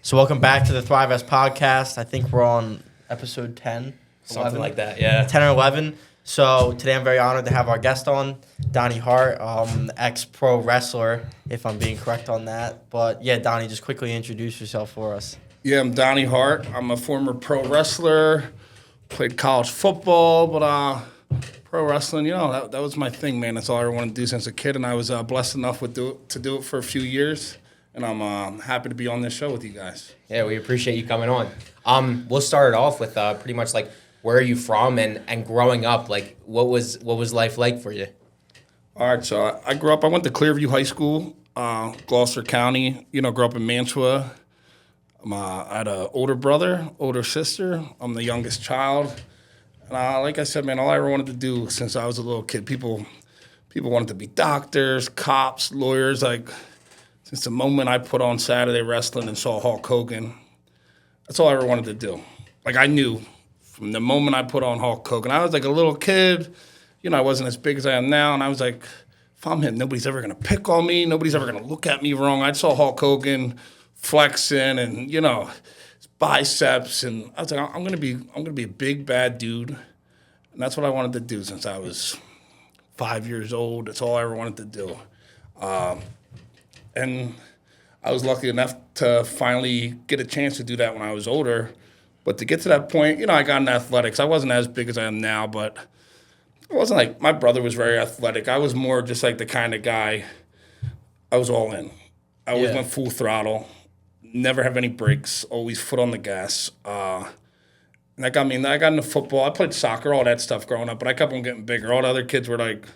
So welcome back to the Thrivvest Podcast. I think we're on episode 10. Something 11. like that, yeah. 10 or 11. So today I'm very honored to have our guest on, Donnie Hart, ex-pro wrestler, if I'm being correct on that. But yeah, Donnie, just quickly introduce yourself for us. Yeah, I'm Donnie Hart. I'm a former pro wrestler. Played college football, but pro wrestling, that was my thing, man. That's all I wanted to do since a kid, and I was blessed enough to do it for a few years. And I'm happy to be on this show with you guys. Yeah, we appreciate you coming on. We'll start it off with pretty much like where are you from and growing up, like what was life like for you? All right, so I grew up. I went to Clearview High School, Gloucester County. Grew up in Mantua. I had an older sister. I'm the youngest child. And like I said, man, all I ever wanted to do since I was a little kid, people wanted to be doctors, cops, lawyers. Like, since the moment I put on Saturday wrestling and saw Hulk Hogan, that's all I ever wanted to do. Like, I knew from the moment I put on Hulk Hogan. I was like a little kid. I wasn't as big as I am now. And I was like, if I'm him, nobody's ever going to pick on me. Nobody's ever going to look at me wrong. I saw Hulk Hogan flexing and, his biceps. And I was like, I'm gonna be a big, bad dude. And that's what I wanted to do since I was 5 years old. That's all I ever wanted to do. And I was lucky enough to finally get a chance to do that when I was older. But to get to that point, I got in athletics. I wasn't as big as I am now, but it wasn't like my brother was very athletic. I was more just like the kind of guy, I was all in. I always went full throttle, never have any breaks, always foot on the gas. And that got me, I got into football. I played soccer, all that stuff growing up, but I kept on getting bigger. All the other kids were like,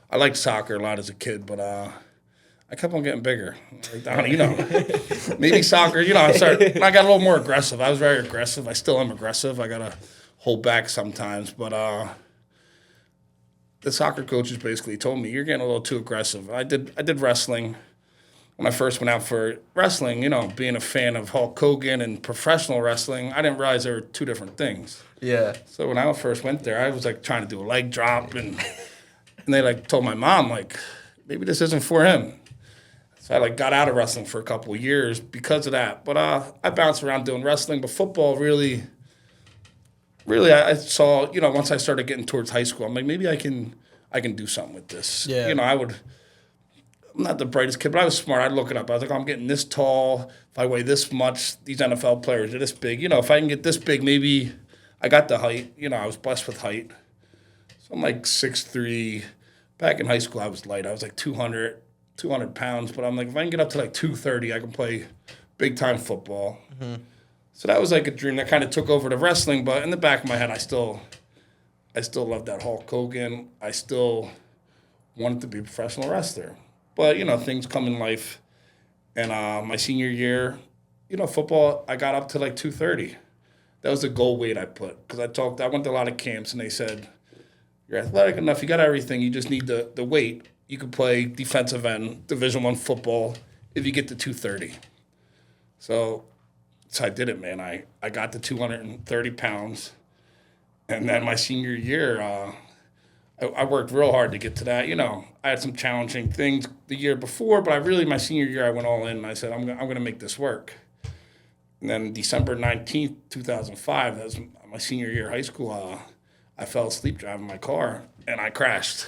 I liked soccer a lot as a kid, but I kept on getting bigger. Like, maybe soccer, I got a little more aggressive. I was very aggressive. I still am aggressive. I got to hold back sometimes. But the soccer coaches basically told me, you're getting a little too aggressive. I did wrestling. When I first went out for wrestling, being a fan of Hulk Hogan and professional wrestling, I didn't realize there were two different things. Yeah. So when I first went there, I was like trying to do a leg drop, and they like told my mom, like, maybe this isn't for him. So I like got out of wrestling for a couple of years because of that. But I bounced around doing wrestling, but football really I saw, once I started getting towards high school, I'm like, maybe I can do something with this. Yeah. I'm not the brightest kid, but I was smart. I'd look it up. I was like, I'm getting this tall. If I weigh this much, these NFL players are this big. If I can get this big, maybe I got the height. I was blessed with height. So I'm like 6'3". Back in high school, I was light. I was like 200 pounds. But I'm like, if I can get up to like 230, I can play big-time football. Mm-hmm. So that was like a dream that kind of took over to wrestling. But in the back of my head, I still loved that Hulk Hogan. I still wanted to be a professional wrestler. But, things come in life. And my senior year, football, I got up to like 230. That was the goal weight I put. Because I went to a lot of camps, and they said, you're athletic enough, you got everything, you just need the weight. You could play defensive end, Division I football, if you get to 230. So I did it, man. I got to 230 pounds. And then my senior year, I worked real hard to get to that. I had some challenging things the year before, but my senior year, I went all in, and I said, I'm going to make this work. And then December 19th, 2005, that was my senior year of high school, I fell asleep driving my car, and I crashed.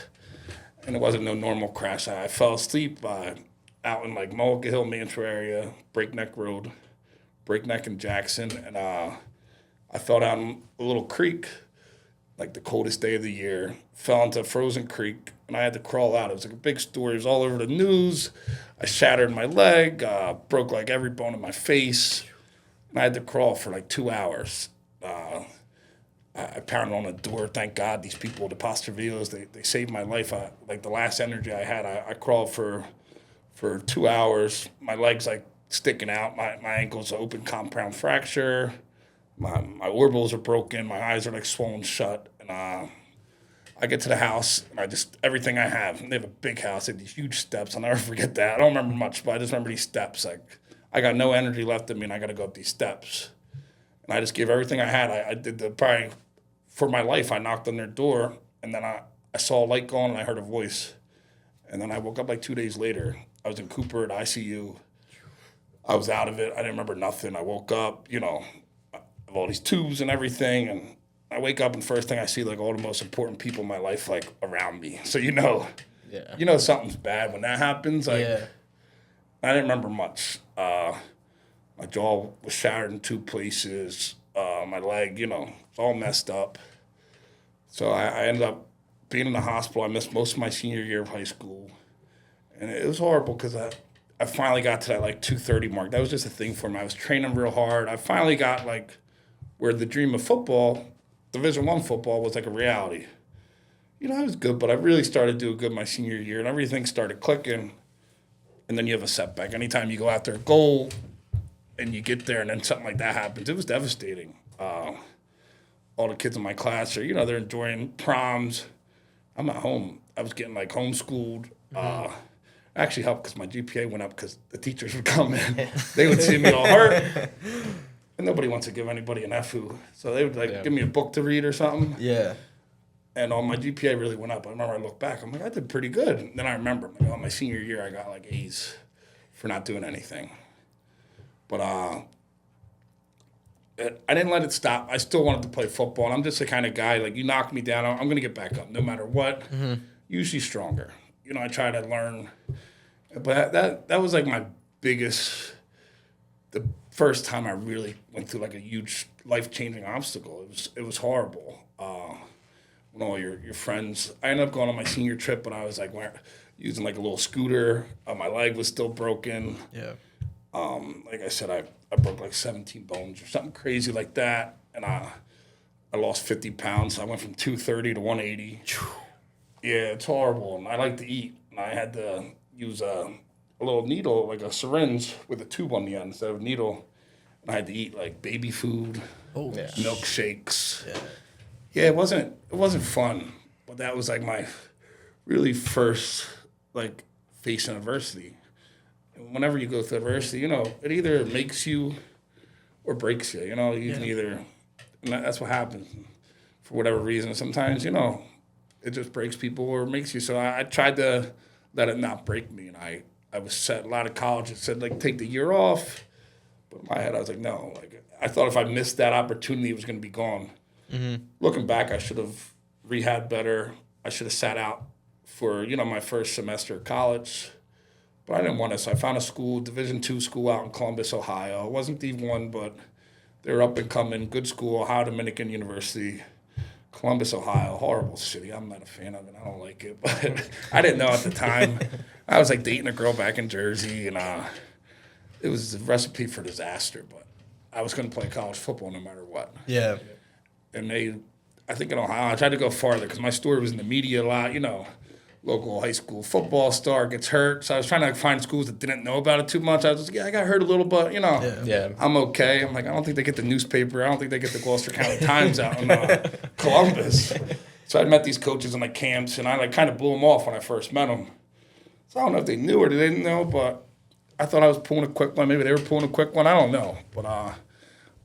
And it wasn't no normal crash. I fell asleep out in like Mulligan Hill, Mantua area, Breakneck Road, Breakneck and Jackson, and I fell down a little creek, like the coldest day of the year, fell into a frozen creek, and I had to crawl out. It was like a big story. It was all over the news. I shattered my leg, broke like every bone in my face, and I had to crawl for like 2 hours. I pounded on the door. Thank God these people, the Pastravillos, they saved my life. Like the last energy I had, I crawled for 2 hours. My legs like sticking out. My ankle's an open compound fracture. My orbitals are broken. My eyes are like swollen shut. And I get to the house, and everything I have. And they have a big house. They have these huge steps. I'll never forget that. I don't remember much, but I just remember these steps. Like I got no energy left in me, and I got to go up these steps. And I just gave everything I had. I did probably for my life. I knocked on their door, and then I saw a light go on, and I heard a voice. And then I woke up like 2 days later. I was in Cooper at ICU. I was out of it. I didn't remember nothing. I woke up, you know, I have all these tubes and everything, and I wake up and first thing I see, like, all the most important people in my life, like, around me. So, you know something's bad when that happens. Like, I didn't remember much. My jaw was shattered in 2 places. My leg, you know, it's all messed up. So I ended up being in the hospital. I missed most of my senior year of high school. And it was horrible because I finally got to that, like, 230 mark. That was just a thing for me. I was training real hard. I finally got, like, where the dream of football, Division I football, was like a reality. You know, I was good, but I really started doing good my senior year, and everything started clicking. And then you have a setback. Anytime you go after a goal and you get there and then something like that happens, it was devastating. All the kids in my class are, you know, they're enjoying proms. I'm at home. I was getting, like, homeschooled. Actually helped because my GPA went up because the teachers would come in. They would see me all hurt. And nobody wants to give anybody an FU. So they would, like, give me a book to read or something. Yeah. And my GPA really went up. I remember I looked back. I'm like, I did pretty good. And then I remember, like, my senior year, I got, like, A's for not doing anything. But I didn't let it stop. I still wanted to play football. And I'm just the kind of guy, like, you knock me down, I'm going to get back up no matter what. Usually stronger. You know, I try to learn. But that was, like, my biggest, the first time I really went through, like, a huge life-changing obstacle. It was horrible. When all your friends, I ended up going on my senior trip, but I was, like, using, like, a little scooter. My leg was still broken. Yeah. Like I said, I broke, like, 17 bones or something crazy like that. And I lost 50 pounds. I went from 230 to 180. Yeah, it's horrible. And I like to eat. And I had to use a little needle, like a syringe with a tube on the end instead of a needle. And I had to eat, like, baby food, milkshakes. Yeah, it wasn't fun. But that was, like, my really first, like, facing adversity. And whenever you go through adversity, you know, it either makes you or breaks you. You know, you can either, and that's what happens for whatever reason. Sometimes, you know, it just breaks people or makes you. So I tried to let it not break me. And I was set. A lot of colleges said, like, take the year off. But in my head, I was like, no. Like, I thought if I missed that opportunity, it was going to be gone. Looking back, I should have rehabbed better. I should have sat out for, you know, my first semester of college. But I didn't want to, so I found a school, Division II school out in Columbus, Ohio. It wasn't D1, but they were up and coming. Good school, Ohio Dominican University, Columbus, Ohio. Horrible city. I'm not a fan of it. I don't like it. But I didn't know at the time. I was, like, dating a girl back in Jersey, and it was a recipe for disaster. But I was going to play college football no matter what. Yeah. And I think in Ohio, I tried to go farther because my story was in the media a lot, you know. Local high school football star gets hurt. So I was trying to, like, find schools that didn't know about it too much. I was just, I got hurt a little, but, you know, I'm okay. I'm like, I don't think they get the newspaper. I don't think they get the Gloucester County Times out in Columbus. So I met these coaches in, like, camps, and I, like, kind of blew them off when I first met them. So I don't know if they knew or they didn't know, but I thought I was pulling a quick one. Maybe they were pulling a quick one. I don't know. But I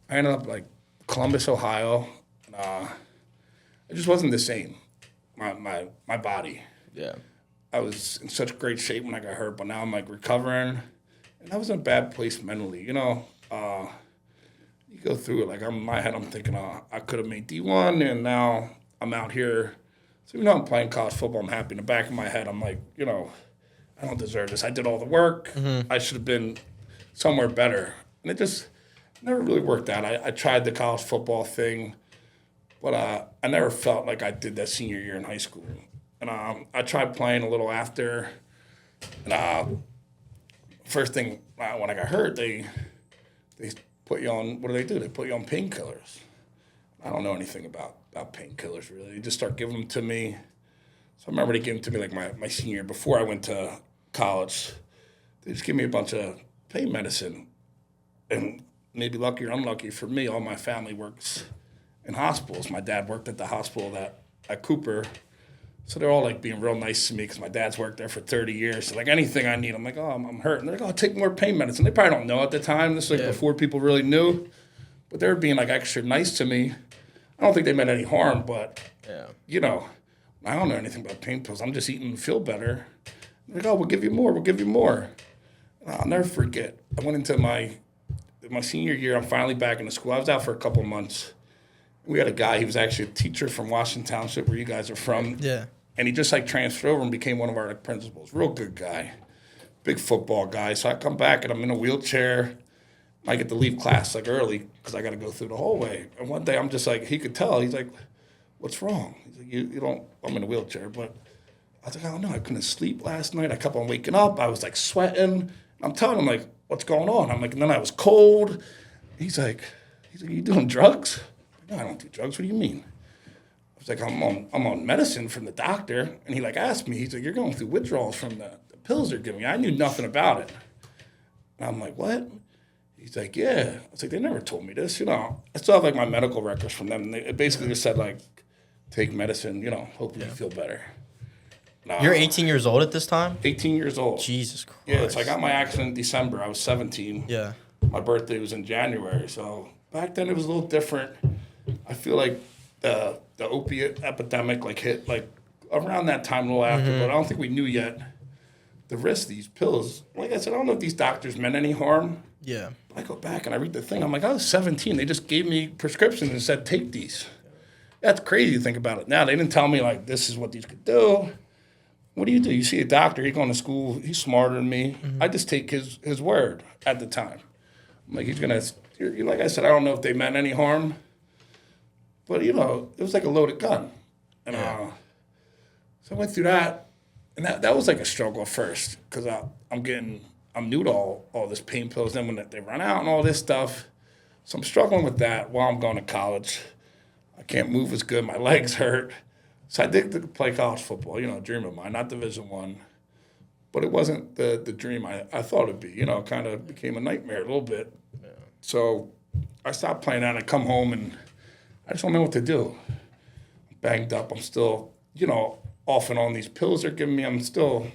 ended up, like, Columbus, Ohio. It just wasn't the same, my body. Yeah. I was in such great shape when I got hurt, but now I'm, like, recovering. And I was in a bad place mentally. You know, you go through it. Like, in my head, I'm thinking, I could have made D1, and now I'm out here. So even though I'm playing college football, I'm happy. In the back of my head, I'm like, you know, I don't deserve this. I did all the work. I should have been somewhere better. And it just never really worked out. I tried the college football thing, but I never felt like I did that senior year in high school. And I tried playing a little after. And first thing, when I got hurt, they put you on, what do? They put you on painkillers. I don't know anything about painkillers, really. They just start giving them to me. So I remember they gave them to me, like, my senior year. Before I went to college, they just gave me a bunch of pain medicine. And maybe lucky or unlucky for me, all my family works in hospitals. My dad worked at the hospital at Cooper. So they're all, like, being real nice to me because my dad's worked there for 30 years. So, like, anything I need, I'm like, oh, I'm hurt. And they're like, oh, take more pain medicine. They probably don't know at the time. This is, like, before people really knew. But they were being, like, extra nice to me. I don't think they meant any harm, but, you know, I don't know anything about pain pills. I'm just eating to feel better. They're like, oh, we'll give you more. We'll give you more. I'll never forget. I went into my senior year. I'm finally back into school. I was out for a couple months. We had a guy. He was actually a teacher from Washington Township, where you guys are from. Yeah. And he just like transferred over and became one of our principals. Real good guy, big football guy. So I come back and I'm in a wheelchair. I get to leave class like early because I got to go through the hallway. And one day I'm just like, he could tell. He's like, "What's wrong?" He's like, "You don't." I'm in a wheelchair, but I was like, "I don't know. I couldn't sleep last night. I kept on waking up. I was like sweating." I'm telling him like, "What's going on?" I'm like, and then I was cold. He's like, "You doing drugs?" I'm like, "No, I don't do drugs. What do you mean?" I was like, I'm on medicine from the doctor. And he like asked me, he's like, "You're going through withdrawals from the pills they're giving you." I knew nothing about it. And I'm like, "What?" He's like, "Yeah." I was like, "They never told me this, you know." I still have like my medical records from them. And it basically just said like, "Take medicine, you know, hopefully you feel better." You're 18 years old at this time? 18 years old. Jesus Christ. Yeah, so I got my accident in December. I was 17. Yeah. My birthday was in January. So back then it was a little different. I feel like the opiate epidemic like hit like around that time, a little after, but I don't think we knew yet the risk of these pills. Like I said, I don't know if these doctors meant any harm. Yeah. I go back and I read the thing. I'm like, I was 17. They just gave me prescriptions and said, "Take these." That's crazy to think about it now. They didn't tell me like this is what these could do. What do? You see a doctor, he going to school, he's smarter than me. I just take his word at the time. I'm like, he's going to, like I said, I don't know if they meant any harm. But, you know, it was like a loaded gun. And so I went through that. And that was like a struggle at first because I'm new to all this pain pills. Then when they run out and all this stuff. So I'm struggling with that while I'm going to college. I can't move as good. My legs hurt. So I did play college football, you know, a dream of mine, not Division I. But it wasn't the dream I thought it'd be. You know, it kind of became a nightmare a little bit. Yeah. So I stopped playing that. I come home and I just don't know what to do. I'm banged up. I'm still, you know, off and on these pills they're giving me. I'm still,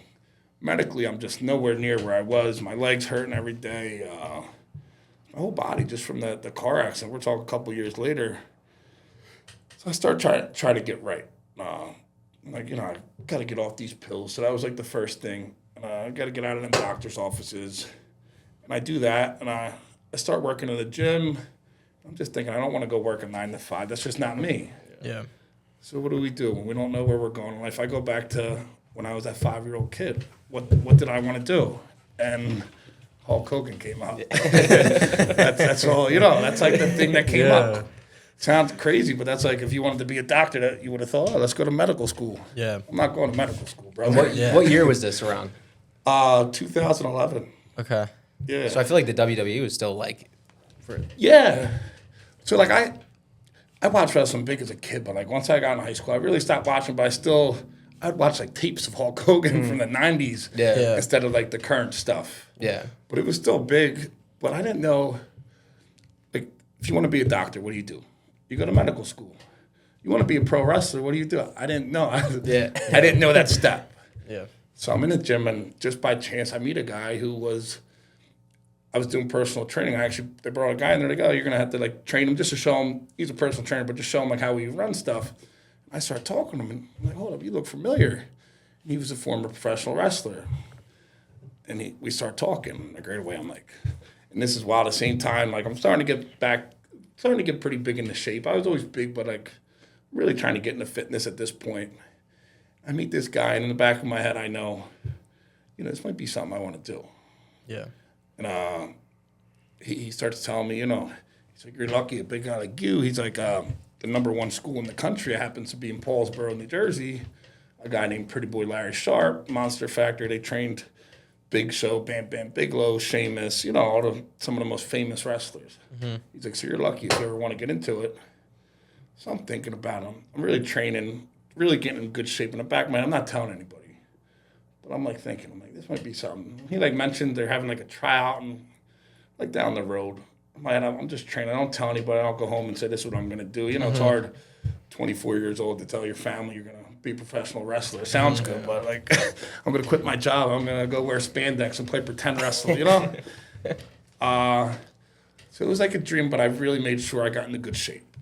medically, I'm just nowhere near where I was. My legs hurting every day. My whole body just from the car accident. We're talking a couple years later. So I start trying to get right. Like, you know, I got to get off these pills. So that was like the first thing. I got to get out of them doctor's offices. And I do that, and I start working in the gym. I'm just thinking, I don't want to go work a 9 to 5. That's just not me. Yeah. So what do we do when we don't know where we're going in life? I go back to when I was that 5-year-old kid. What did I want to do? And Hulk Hogan came out. That's all, you know, that's like the thing that came up. Sounds crazy, but that's like if you wanted to be a doctor, that you would have thought, "Oh, let's go to medical school." Yeah. I'm not going to medical school, bro. What year was this around? 2011. Okay. Yeah. So I feel like the WWE was still like, Yeah. So like I watched wrestling big as a kid, but like once I got in high school, I really stopped watching. But I'd watch like tapes of Hulk Hogan from the '90s instead of like the current stuff. Yeah. But it was still big. But I didn't know. Like, if you want to be a doctor, what do? You go to medical school. You want to be a pro wrestler, what do? I didn't know. I didn't know that step. Yeah. So I'm in the gym, and just by chance, I meet a guy I was doing personal training. They brought a guy in there. They go, "You're going to have to like train him just to show him," he's a personal trainer, but just show him like how we run stuff. I started talking to him, and I'm like, "Hold up, you look familiar." And he was a former professional wrestler. And we start talking. Like right away, I'm like, and this is while at the same time, like I'm starting to get pretty big into shape. I was always big, but like really trying to get into fitness at this point. I meet this guy, and in the back of my head, I know, you know, this might be something I want to do. Yeah. And he starts telling me, you know, he's like, "You're lucky, a big guy like you." He's like, the #1 school in the country happens to be in Paulsboro, New Jersey. A guy named Pretty Boy Larry Sharp, Monster Factory. They trained Big Show, Bam Bam Bigelow, Sheamus, you know, some of the most famous wrestlers. Mm-hmm. He's like, "So you're lucky if you ever want to get into it." So I'm thinking about him. I'm really training, really getting in good shape. In the back of my head, I'm not telling anybody. But I'm like thinking, this might be something. He like mentioned they're having like a tryout and like down the road. I'm just training. I don't tell anybody. I don't go home and say, "This is what I'm going to do." You know, It's hard, 24 years old, to tell your family you're going to be a professional wrestler. It sounds good, but like I'm going to quit my job. I'm going to go wear spandex and play pretend wrestle, you know? So it was like a dream, but I really made sure I got into good shape.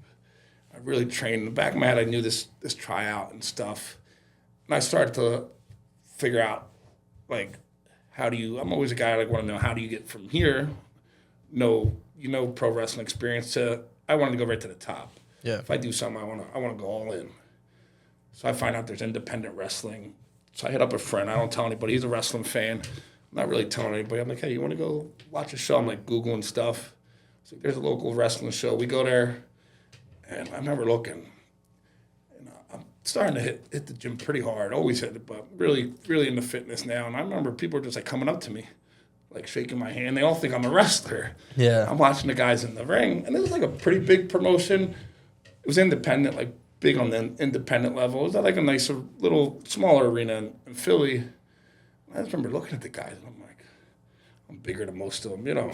I really trained. In the back of my head, I knew this tryout and stuff. And I started to figure out, like, I'm always a guy like want to know how do you get from here, pro wrestling experience to I wanted to go right to the top. Yeah. If I do something, I want to go all in. So I find out there's independent wrestling. So I hit up a friend. I don't tell anybody. He's a wrestling fan. I'm not really telling anybody. I'm like, hey, you want to go watch a show? I'm like Googling stuff. So there's a local wrestling show. We go there, and I remember looking. And I'm starting to hit the gym pretty hard. Always hit it, but really, really into fitness now. And I remember people are just like coming up to me, like shaking my hand. They all think I'm a wrestler. Yeah. I'm watching the guys in the ring, and it was like a pretty big promotion. It was independent, like big on the independent level. It was at like a nicer, little, smaller arena in Philly. I just remember looking at the guys, and I'm like, I'm bigger than most of them,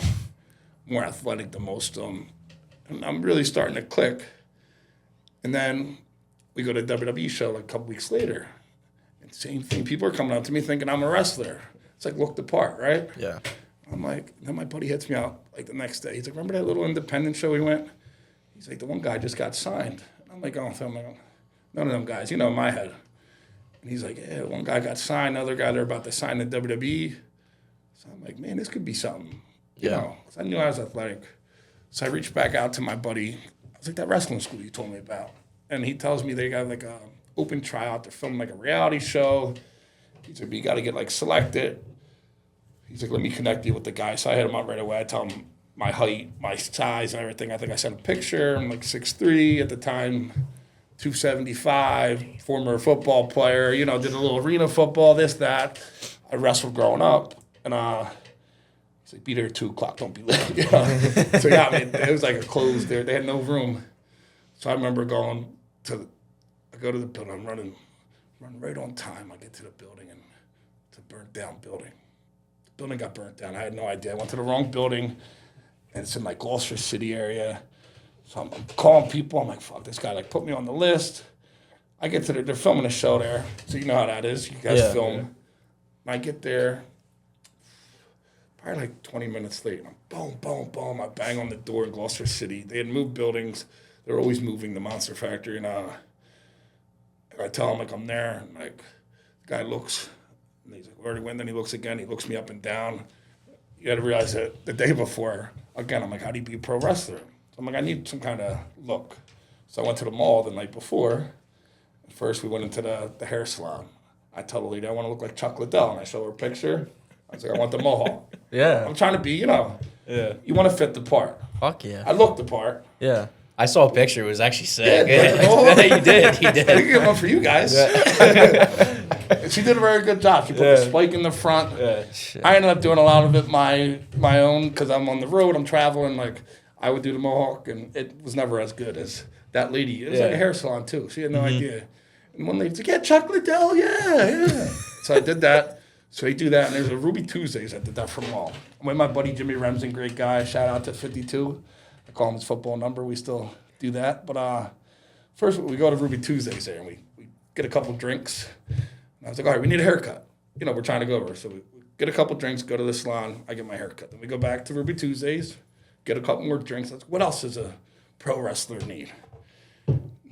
more athletic than most of them. And I'm really starting to click. And then we go to a WWE show like a couple weeks later. And same thing. People are coming up to me thinking I'm a wrestler. It's like look the part, right? Yeah. I'm like, then my buddy hits me out like the next day. He's like, remember that little independent show we went? He's like, the one guy just got signed. And I'm like, oh, none of them guys, in my head. And he's like, yeah, one guy got signed, another guy they're about to sign to WWE. So I'm like, man, this could be something, you know. 'Cause I knew I was athletic. So I reached back out to my buddy. I was like, that wrestling school you told me about. And he tells me they got like a open tryout. They're filming like a reality show. He's like, you got to get like selected. He's like, let me connect you with the guy. So I hit him up right away. I tell him my height, my size, and everything. I think I sent a picture. I'm like 6'3" at the time, 275, former football player, did a little arena football, this, that. I wrestled growing up. And it's like, be there at 2 o'clock, don't be late. So yeah, it was like a closed there. They had no room. So I remember I go to the building. I'm running right on time. I get to the building, and it's a burnt down building. The building got burnt down. I had no idea. I went to the wrong building, and it's in like Gloucester City area. So I'm calling people. I'm like, fuck, this guy like put me on the list. I get to they're filming a show there. So you know how that is. You guys film. Yeah. And I get there, probably like 20 minutes late. And I'm boom, boom, boom. I bang on the door in Gloucester City. They had moved buildings. They were always moving the Monster Factory. And I tell him like I'm there. And like the guy looks. And he's like, we already went. Then he looks again. He looks me up and down. You got to realize that the day before, again, I'm like, how do you be a pro wrestler? I'm like, I need some kind of look. So I went to the mall the night before. First, we went into the hair salon. I tell the lady, I want to look like Chuck Liddell. And I show her a picture. I was like, I want the mohawk. Yeah. I'm trying to be, Yeah. You want to fit the part. Fuck yeah. I looked the part. Yeah. I saw a picture. It was actually sick. Yeah, You did. I can get one for you guys. Yeah. She did a very good job. She put the spike in the front. Yeah. I ended up doing a lot of it my own because I'm on the road. I'm traveling. Like, I would do the mohawk, and it was never as good as that lady. It was like a hair salon, too. She had no idea. And one lady's like, yeah, Chuck Liddell, yeah. So I did that. So they do that, and there's a Ruby Tuesdays. I did that for them all. I'm with my buddy Jimmy Remsen, great guy. Shout out to 52. I call him his football number. We still do that. But first, we go to Ruby Tuesdays there, and we get a couple drinks. And I was like, all right, we need a haircut. We're trying to go over. So we get a couple drinks, go to the salon. I get my haircut. Then we go back to Ruby Tuesdays, get a couple more drinks. What else does a pro wrestler need?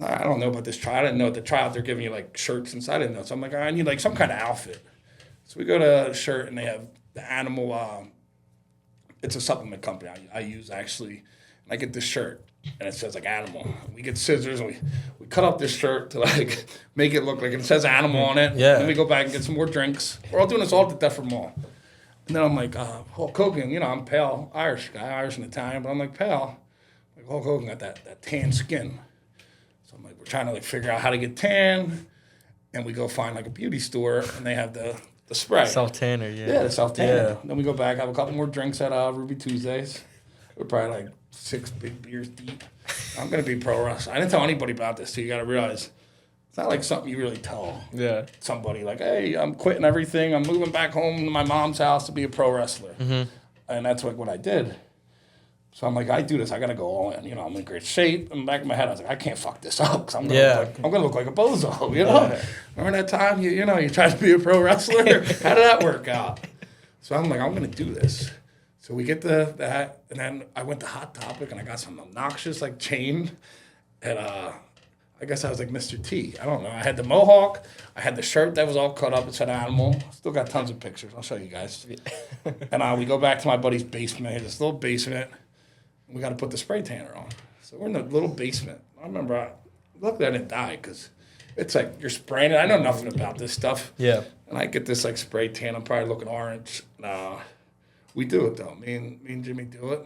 I don't know about this tryout. I didn't know at the tryout they're giving you like shirts inside. I didn't know. So I'm like, I need like some kind of outfit. So we go to a shirt, and they have the animal. It's a supplement company I use actually. And I get this shirt, and it says like animal. We get scissors, and we cut up this shirt to like make it look like it says animal on it. Yeah. Then we go back and get some more drinks. We're all doing this all at the Duffer Mall. And then I'm like, Hulk Hogan, I'm pale, Irish guy, Irish and Italian, but I'm like pale. Like Hulk Hogan got that tan skin. So I'm like, we're trying to like figure out how to get tan. And we go find like a beauty store, and they have the spray. Self-tanner, yeah. Yeah, the self-tanner. Yeah. Then we go back, have a couple more drinks at Ruby Tuesdays. We're probably like 6 big beers deep. I'm going to be pro wrestler. I didn't tell anybody about this, so you got to realize it's not like something you really tell somebody. Like, hey, I'm quitting everything. I'm moving back home to my mom's house to be a pro wrestler. Mm-hmm. And that's like what I did. So I'm like, I do this. I got to go all in. I'm in great shape. In the back of my head, I was like, I can't fuck this up because I'm going to look like a bozo. Remember that time you tried to be a pro wrestler? How did that work out? So I'm like, I'm going to do this. So we get that, and then I went to Hot Topic, and I got some obnoxious, like, chain, and I I guess I was like Mr. T. I don't know. I had the mohawk. I had the shirt that was all cut up. It said animal. Still got tons of pictures. I'll show you guys. And we go back to my buddy's basement. He had this little basement. We got to put the spray tanner on. So we're in the little basement. I remember, luckily I didn't die because it's like you're spraying it. I know nothing about this stuff. Yeah. And I get this like spray tan. I'm probably looking orange. We do it though. Me and Jimmy do it.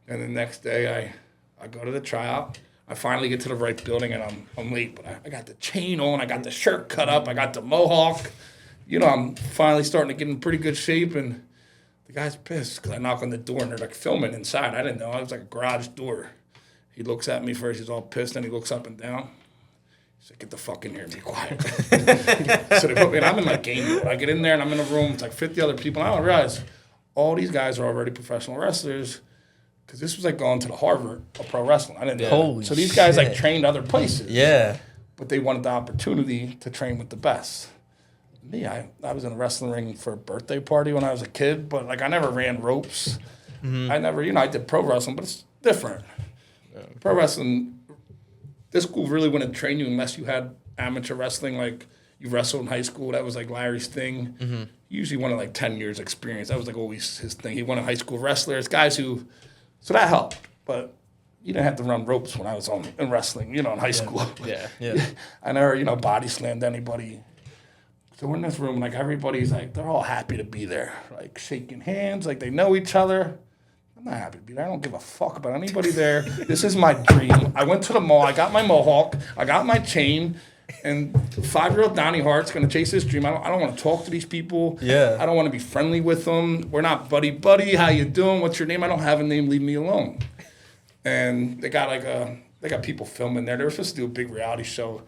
And the next day I go to the tryout. I finally get to the right building, and I'm late, but I got the chain on, I got the shirt cut up, I got the mohawk. You know, I'm finally starting to get in pretty good shape, and the guy's pissed because I knock on the door, and they're like filming inside. I didn't know. It was like a garage door. He looks at me first, he's all pissed, then he looks up and down. He's like, get the fuck in here and be quiet. So they put me, and I'm in like game mode. I get in there, and I'm in a room, it's like 50 other people, and I don't realize all these guys are already professional wrestlers. Because this was like going to the Harvard of pro wrestling. I didn't know. Holy so these guys shit. like trained other places. Yeah. But they wanted the opportunity to train with the best. Me, I was in a wrestling ring for a birthday party when I was a kid, but like I never ran ropes. I never, I did pro wrestling, but it's different. Pro wrestling, this school really wouldn't train you unless you had amateur wrestling, like you wrestled in high school. That was like Larry's thing. He usually wanted like 10 years experience. That was like always his thing. He wanted high school wrestlers, guys who. So that helped, but you didn't have to run ropes when I was in wrestling, in high school. Yeah. I never, body slammed anybody. So we're in this room, like everybody's like, they're all happy to be there, like shaking hands, like they know each other. I'm not happy to be there. I don't give a fuck about anybody there. This is my dream. I went to the mall. I got my mohawk. I got my chain. And 5-year-old Donnie Hart's going to chase this dream. I don't want to talk to these people. Yeah. I don't want to be friendly with them. We're not buddy. How you doing? What's your name? I don't have a name. Leave me alone. And they got people filming there. They were supposed to do a big reality show.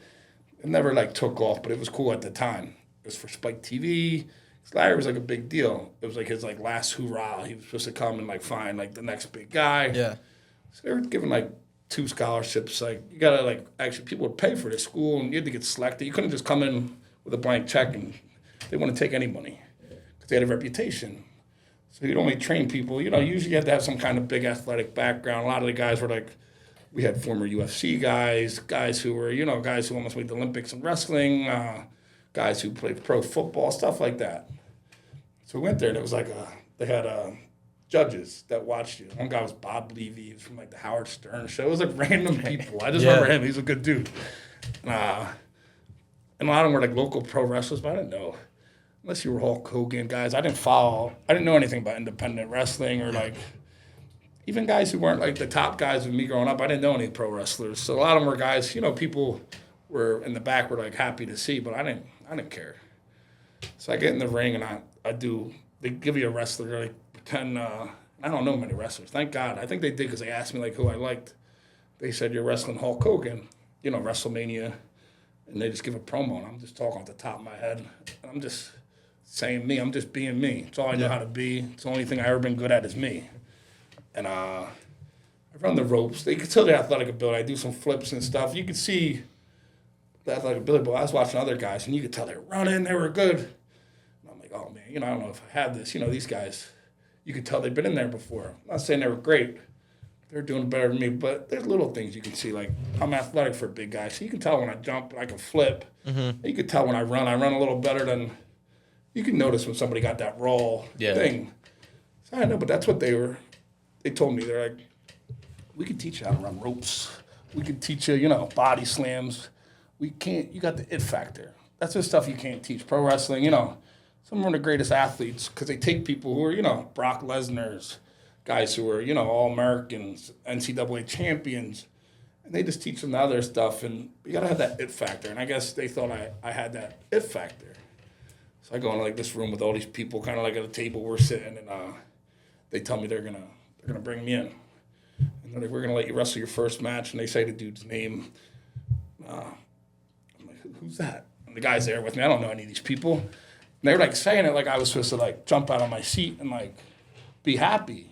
It never took off, but it was cool at the time. It was for Spike TV. Larry was like a big deal. It was like his last hoorah. He was supposed to come and find the next big guy. Yeah. So they were giving 2 scholarships. You gotta actually people would pay for this school, and you had to get selected. You couldn't just come in with a blank check, and they wouldn't take any money because they had a reputation. So you'd only train people. Usually you had to have some kind of big athletic background. A lot of the guys were we had former UFC guys who were guys who almost made the Olympics in wrestling, guys who played pro football, stuff like that. So we went there, and it was they had judges that watched you. One guy was Bob Levy. He was from the Howard Stern show. It was random people. I just remember him. He's a good dude. And a lot of them were local pro wrestlers, but I didn't know. Unless you were Hulk Hogan guys, I didn't know anything about independent wrestling or even guys who weren't the top guys with me growing up. I didn't know any pro wrestlers. So a lot of them were guys, people were in the back were happy to see, but I didn't care. So I get in the ring and they give you a wrestler, pretend, I don't know many wrestlers. Thank God. I think they did because they asked me who I liked. They said, you're wrestling Hulk Hogan, WrestleMania. And they just give a promo, and I'm just talking off the top of my head. And I'm just saying me. I'm just being me. It's all I know how to be. It's the only thing I've ever been good at is me. And I run the ropes. They could tell the athletic ability. I do some flips and stuff. You could see the athletic ability, but I was watching other guys, and you could tell they were running. They were good. And I'm like, oh, man, I don't know if I have this. These guys, you could tell they've been in there before. I'm not saying they were great. They're doing better than me, but there's little things you can see. I'm athletic for a big guy, so you can tell when I jump, I can flip. You can tell when I run a little better than. You can notice when somebody got that raw thing. So I know, but that's what they were. They told me they're like, we can teach you how to run ropes. We can teach you, body slams. We can't. You got the it factor. That's the stuff you can't teach. Pro wrestling, some of the greatest athletes because they take people who are, Brock Lesnar's. Guys who are, All-Americans, NCAA champions, and they just teach them the other stuff, and you got to have that it factor, and I guess they thought I had that it factor. So I go in this room with all these people, kind of at a table we're sitting, and they tell me they're gonna bring me in, and they're like, we're gonna let you wrestle your first match, and they say the dude's name. I'm like, who's that? And the guy's there with me. I don't know any of these people, and they were saying it like I was supposed to jump out of my seat and be happy.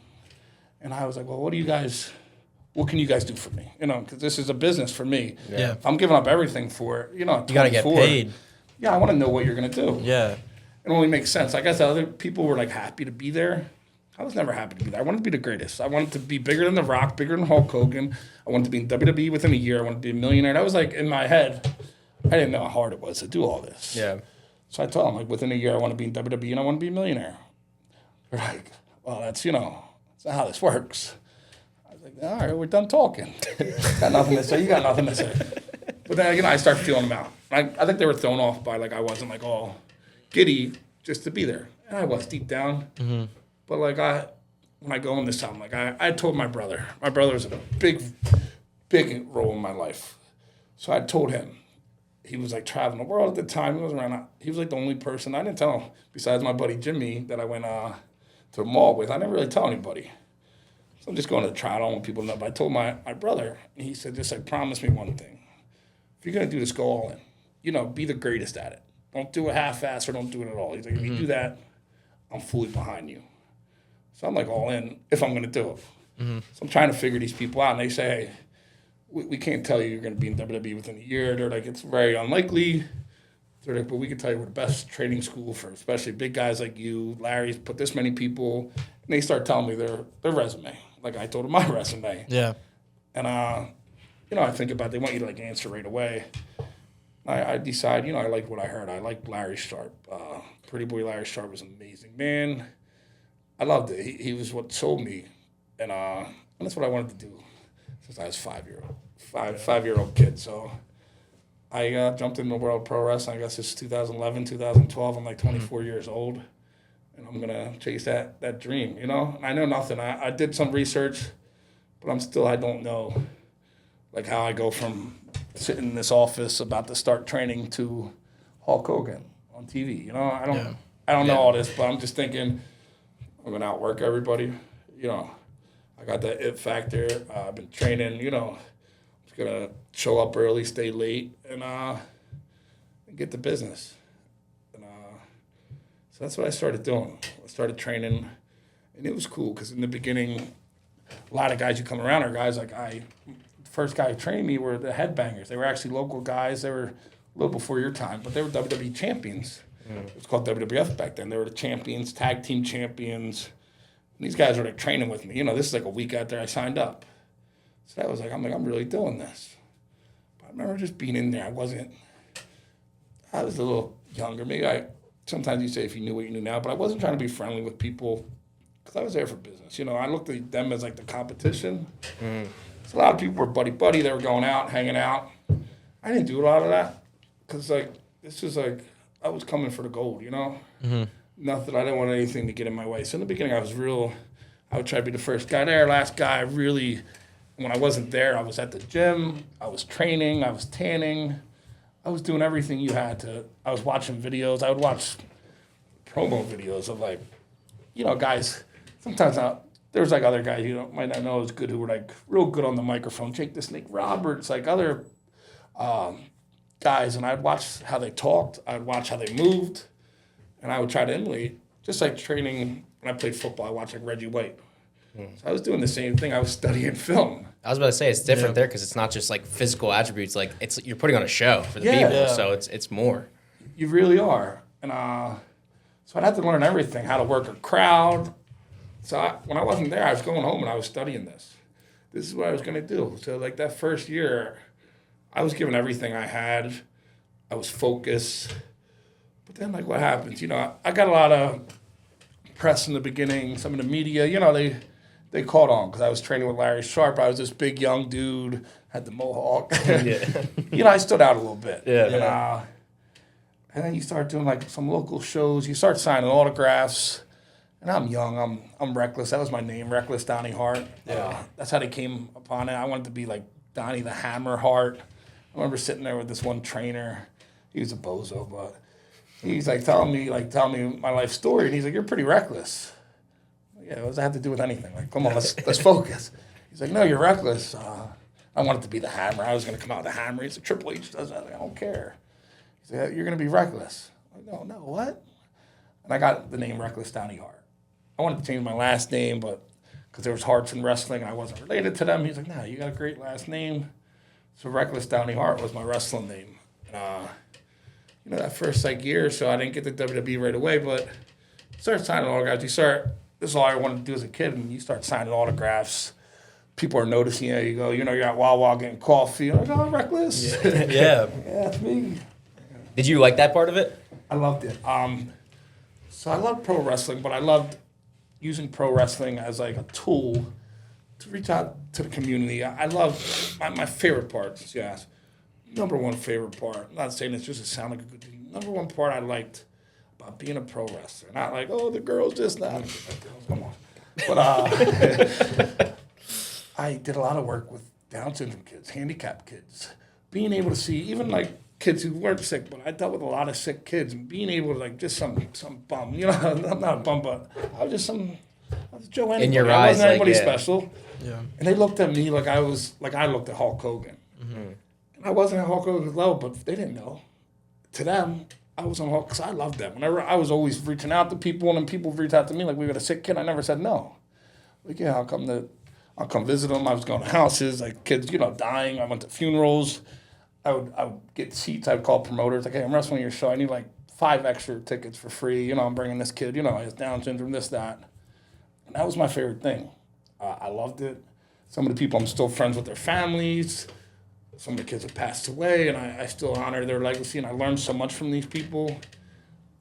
And I was like, well, what can you guys do for me? Because this is a business for me. Yeah. If I'm giving up everything for it, you got to get paid. Yeah, I want to know what you're going to do. Yeah. It only makes sense. I guess the other people were happy to be there. I was never happy to be there. I wanted to be the greatest. I wanted to be bigger than The Rock, bigger than Hulk Hogan. I wanted to be in WWE within a year. I wanted to be a millionaire. That was like in my head. I didn't know how hard it was to do all this. Yeah. So I told them, like, within a year, I want to be in WWE and I want to be a millionaire. They're like, well, that's not how this works. I was like, all right, we're done talking. Got nothing to say. You got nothing to say. But then, I started feeling them out. I think they were thrown off by, like, I wasn't, like, all giddy just to be there. And I was deep down. Mm-hmm. But, like, when I go in this time, like, I told my brother. My brother was a big, big role in my life. So I told him. He was, like, traveling the world at the time. He was around. He was, like, the only person. I didn't tell him, besides my buddy Jimmy, that I went to the mall with. I never really tell anybody. So I'm just going to the trial. I don't want people to know. But I told my brother, and he said, just, like, promise me one thing. If you're going to do this, go all in. Be the greatest at it. Don't do it half-assed or don't do it at all. He's like, if you do that, I'm fully behind you. So I'm like all in if I'm going to do it. Mm-hmm. So I'm trying to figure these people out. And they say, hey, we can't tell you you're going to be in WWE within a year. They're like, it's very unlikely. They're like, but we can tell you we're the best training school for especially big guys like you. Larry's put this many people. And they start telling me their resume. Like I told them my resume. Yeah. And, I think about it. They want you to, like, answer right away. I decide, I liked what I heard. I liked Larry Sharp. Pretty Boy Larry Sharp was an amazing man. I loved it. He was what sold me. And that's what I wanted to do since I was five-year-old kid. So I jumped into the world of pro wrestling. I guess it's 2011, 2012. I'm like 24 years old. And I'm going to chase that dream, And I know nothing. I did some research, but I don't know, like, how I go from sitting in this office about to start training to Hulk Hogan on TV. I don't know all this, but I'm just thinking I'm going to outwork everybody. I got that it factor. I've been training, I'm just going to show up early, stay late, and get the business. And so that's what I started doing. I started training, and it was cool because in the beginning, a lot of guys who come around are guys like first guy who trained me were the headbangers. They were actually local guys. They were a little before your time, but they were WWE champions. It was called WWF back then. They were the champions, tag team champions. And these guys were like training with me. This is like a week after I signed up. So that was like, I'm really doing this. But I remember just being in there. I was a little younger. Maybe sometimes you say if you knew what you knew now, but I wasn't trying to be friendly with people because I was there for business. I looked at them as like the competition. So a lot of people were buddy-buddy. They were going out, hanging out. I didn't do a lot of that because, like, this was like, I was coming for the gold, Mm-hmm. Nothing. I didn't want anything to get in my way. So in the beginning, I would try to be the first guy there, last guy. Really, when I wasn't there, I was at the gym. I was training. I was tanning. I was doing everything you had to. I was watching videos. I would watch promo videos of, like, guys. Sometimes there's, like, other guys you might not know as good who were, like, real good on the microphone. Jake the Snake Roberts, like, other guys. And I'd watch how they talked. I'd watch how they moved. And I would try to emulate. Just like training when I played football, I watched, like, Reggie White. So I was doing the same thing. I was studying film. I was about to say, it's different there because it's not just, like, physical attributes. Like, you're putting on a show for the people. Yeah. So it's more. You really are. And so I'd have to learn everything, how to work a crowd. So when I wasn't there, I was going home and I was studying this. This is what I was going to do. So, like, that first year, I was giving everything I had. I was focused. But then, like, what happens? I got a lot of press in the beginning. Some of the media, they caught on because I was training with Larry Sharp. I was this big, young dude, had the mohawk. Yeah. I stood out a little bit. Yeah. And then you start doing, like, some local shows. You start signing autographs. And I'm young. I'm reckless. That was my name, Reckless Donnie Hart. Yeah. That's how they came upon it. I wanted to be like Donnie the Hammer Hart. I remember sitting there with this one trainer. He was a bozo, but he's like telling me my life story, and he's like, "You're pretty reckless." Yeah, what does that have to do with anything? Like, come on, let's focus. He's like, "No, you're reckless." I wanted to be the Hammer. I was going to come out with the Hammer. He's like, "Triple H does that." I don't care. He's like, "You're going to be reckless." I'm like, no, what? And I got the name Reckless Donnie Hart. I wanted to change my last name, but because there was Harts in wrestling and I wasn't related to them, he's like, "No, you got a great last name." So Reckless Donnie Hart was my wrestling name. And, that first year or so, I didn't get the WWE right away, but start signing autographs. You start this is all I wanted to do as a kid. And you start signing autographs. People are noticing you. You go, you're at Wawa getting coffee. You're like, oh, Reckless. Yeah. Yeah, that's me. Did you like that part of it? I loved it. So I loved pro wrestling, but I loved using pro wrestling as like a tool to reach out to the community. I love my favorite parts. Yes, number one favorite part. I'm not saying it's just to sound like a good thing. Number one part I liked about being a pro wrestler. Not like, oh, the girls just not. Come on. But I did a lot of work with Down syndrome kids, handicapped kids. Being able to see even like kids who weren't sick, but I dealt with a lot of sick kids, and being able to like just some bum, I'm not a bum, but I was Joe anybody. In your I eyes, wasn't anybody like, yeah. special. Yeah. And they looked at me like I looked at Hulk Hogan. Mm-hmm. And I wasn't at Hulk Hogan's level, but they didn't know. To them, I was on Hulk because I loved them. Whenever I was always reaching out to people, and then people would reach out to me like we got a sick kid. I never said no. Like, yeah, I'll come visit them. I was going to houses, like kids, dying. I went to funerals. I would get seats. I would call promoters like, hey, I'm wrestling your show. I need like 5 extra tickets for free. I'm bringing this kid. He has Down syndrome, this, that. And that was my favorite thing. I loved it. Some of the people, I'm still friends with their families. Some of the kids have passed away, and I still honor their legacy, and I learned so much from these people.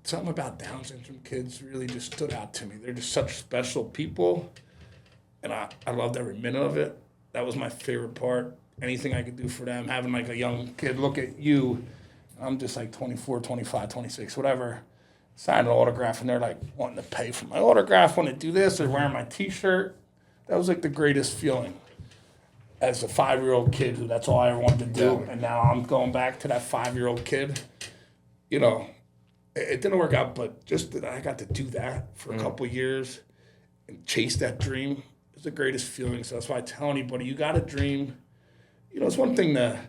Something about Down syndrome kids really just stood out to me. They're just such special people, and I loved every minute of it. That was my favorite part. Anything I could do for them, having like a young kid look at you, I'm just like 24, 25, 26, whatever, sign an autograph, and they're like wanting to pay for my autograph, want to do this, or wearing my t-shirt. That was like the greatest feeling. As a 5-year-old kid, who that's all I ever wanted to do, and now I'm going back to that 5-year-old kid. It didn't work out, but just that I got to do that for a couple of years and chase that dream is the greatest feeling. So that's why I tell anybody, you got a dream. It's one thing to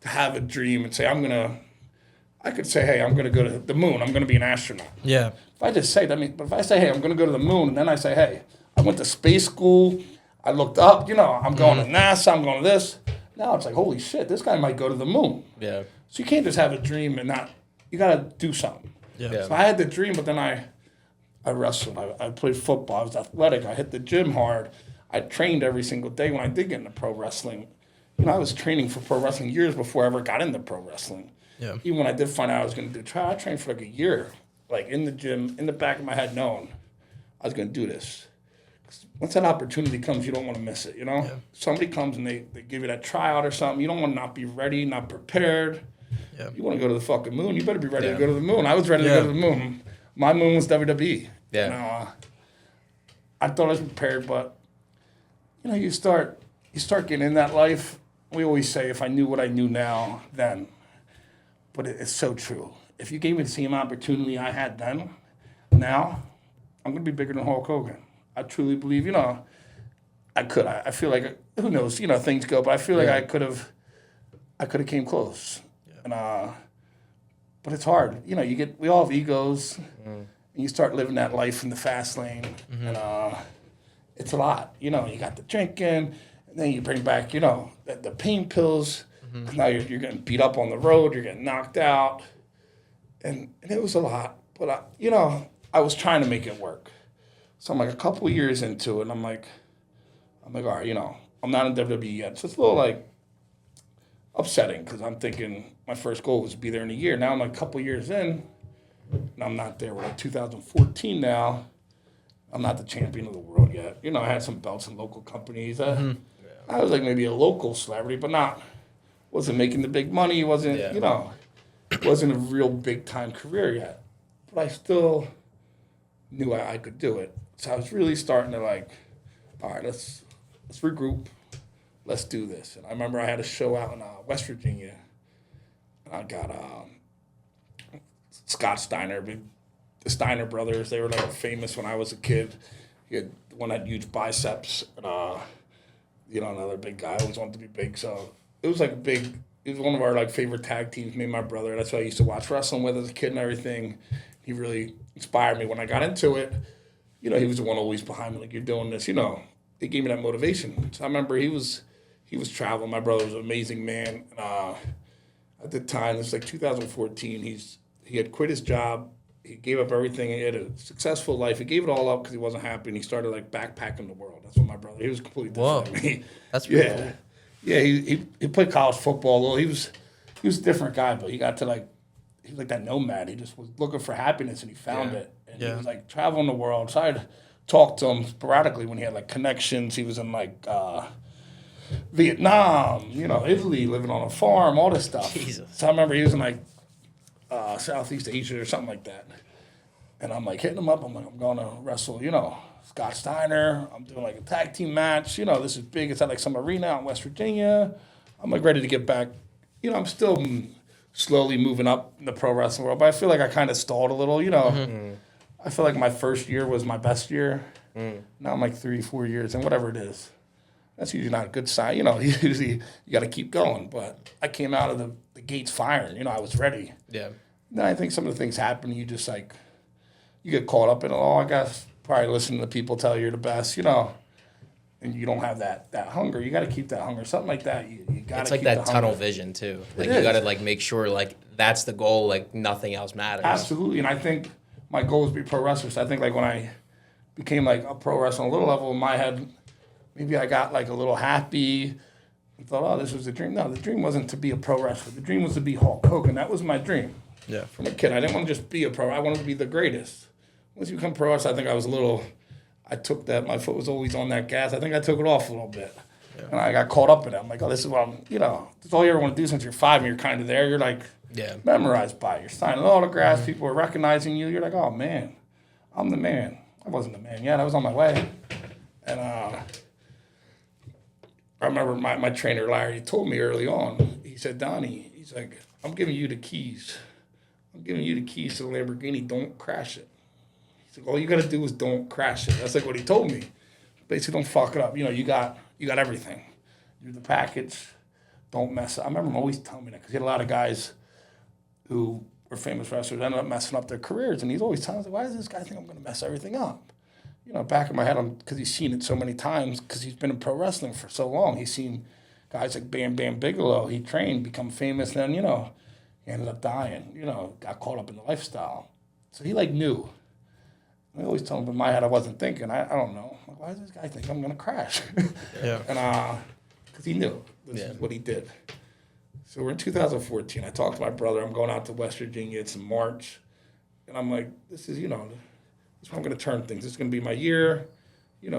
have a dream and say, I could say, hey, I'm going to go to the moon. I'm going to be an astronaut. Yeah. If I just say that, but if I say, hey, I'm going to go to the moon, and then I say, hey, I went to space school, I looked up, I'm going to NASA, I'm going to this. Now it's like, holy shit, this guy might go to the moon. Yeah. So you can't just have a dream and you got to do something. Yeah. So I had the dream, but then I wrestled. I played football. I was athletic. I hit the gym hard. I trained every single day when I did get into pro wrestling. I was training for pro wrestling years before I ever got into pro wrestling. Yeah. Even when I did find out I was going to do trial, I trained for like a year, like in the gym, in the back of my head, knowing I was going to do this. Once that opportunity comes, you don't want to miss it, Yeah. Somebody comes and they give you that tryout or something. You don't want to not be ready, not prepared. Yeah. You want to go to the fucking moon, you better be ready to go to the moon. I was ready to go to the moon. My moon was WWE. Yeah. I thought I was prepared, but, you start getting in that life. We always say, if I knew what I knew now, then. But it's so true. If you gave me the same opportunity I had then, now, I'm going to be bigger than Hulk Hogan. I truly believe, I could. I feel like, who knows, things go, but I feel like I could have came close. Yeah. And but it's hard. We all have egos, and you start living that life in the fast lane, and it's a lot. You got the drinking, and then you bring back, the pain pills. Now you're getting beat up on the road, you're getting knocked out, and it was a lot. But I was trying to make it work. So I'm like a couple of years into it, and I'm like, all right, I'm not in WWE yet, so it's a little like upsetting because I'm thinking my first goal was to be there in a year. Now I'm like a couple of years in, and I'm not there. We're like 2014 now. I'm not the champion of the world yet. I had some belts in local companies. I was like maybe a local celebrity, but wasn't making the big money. Wasn't wasn't a real big time career yet. But I still knew I could do it. So I was really starting to like, all right, let's regroup. Let's do this. And I remember I had a show out in West Virginia. And I got Scott Steiner, the Steiner brothers. They were like famous when I was a kid. One had huge biceps, and another big guy. I always wanted to be big, so it was like big. It was one of our like favorite tag teams. Me and my brother. That's why I used to watch wrestling with as a kid and everything. He really inspired me when I got into it. He was the one always behind me, like, you're doing this. He gave me that motivation. So I remember he was traveling. My brother was an amazing man. At the time, it was like 2014. He had quit his job he gave up everything. He had a successful life. He gave it all up because he wasn't happy, and he started like backpacking the world. That's what my brother. He was completely different than me. That's pretty cool. Yeah. He played college football. Well, he was a different guy, but he got to like he was like that nomad. He just was looking for happiness, and he found it. And he was like traveling the world. So I'd talk to him sporadically when he had like connections. He was in like Vietnam, Italy, living on a farm, all this stuff. Jesus. So I remember he was in like Southeast Asia or something like that. And I'm like hitting him up. I'm like, I'm going to wrestle, Scott Steiner. I'm doing like a tag team match. This is big. It's at like some arena out in West Virginia. I'm like ready to get back. I'm still slowly moving up in the pro wrestling world, but I feel like I kind of stalled a little, I feel like my first year was my best year. Now I'm like 3-4 years, and whatever it is, that's usually not a good sign. Usually you got to keep going. But I came out of the gates firing. I was ready. Yeah. Then I think some of the things happen. You just like, you get caught up in it. Oh, I guess probably listening to people tell you're the best, and you don't have that hunger. You got to keep that hunger. Something like that. You got to keep It's like the that tunnel hunger. vision too. Like It you got to is. like make sure like that's the goal. Like nothing else matters. Absolutely. And I think my goal is to be pro wrestler. So I think like when I became like a pro wrestler on a little level in my head, maybe I got like a little happy and thought, oh, this was the dream. No, the dream wasn't to be a pro wrestler. The dream was to be Hulk Hogan. That was my dream. Yeah. From a kid, I didn't want to just be a pro. I wanted to be the greatest. Once you become pro wrestler, I think I took that, my foot was always on that gas. I think I took it off a little bit. Yeah. And I got caught up in it. I'm like, oh, this is what this is all you ever want to do since you're 5 and you're kind of there. You're like memorized by it. You're signing autographs. People are recognizing you. You're like, oh, man, I'm the man. I wasn't the man yet. I was on my way. And I remember my trainer, Larry, told me early on, he said, Donnie, he's like, I'm giving you the keys. I'm giving you the keys to the Lamborghini. Don't crash it. He's like, all you got to do is don't crash it. That's like what he told me. Basically, don't fuck it up. You got everything. You're the package. Don't mess up. I remember him always telling me that because he had a lot of guys who were famous wrestlers ended up messing up their careers. And he's always telling us, why does this guy think I'm going to mess everything up? Back in my head, because he's seen it so many times, because he's been in pro wrestling for so long. He's seen guys like Bam Bam Bigelow. He trained, become famous, then, he ended up dying, got caught up in the lifestyle. So he, knew. I always tell him in my head I wasn't thinking. I don't know. Like, why does this guy think I'm going to crash? Yeah. And because he knew this is what he did. So we're in 2014. I talked to my brother. I'm going out to West Virginia. It's in March. And I'm like, this is, this is how I'm going to turn things. This is going to be my year.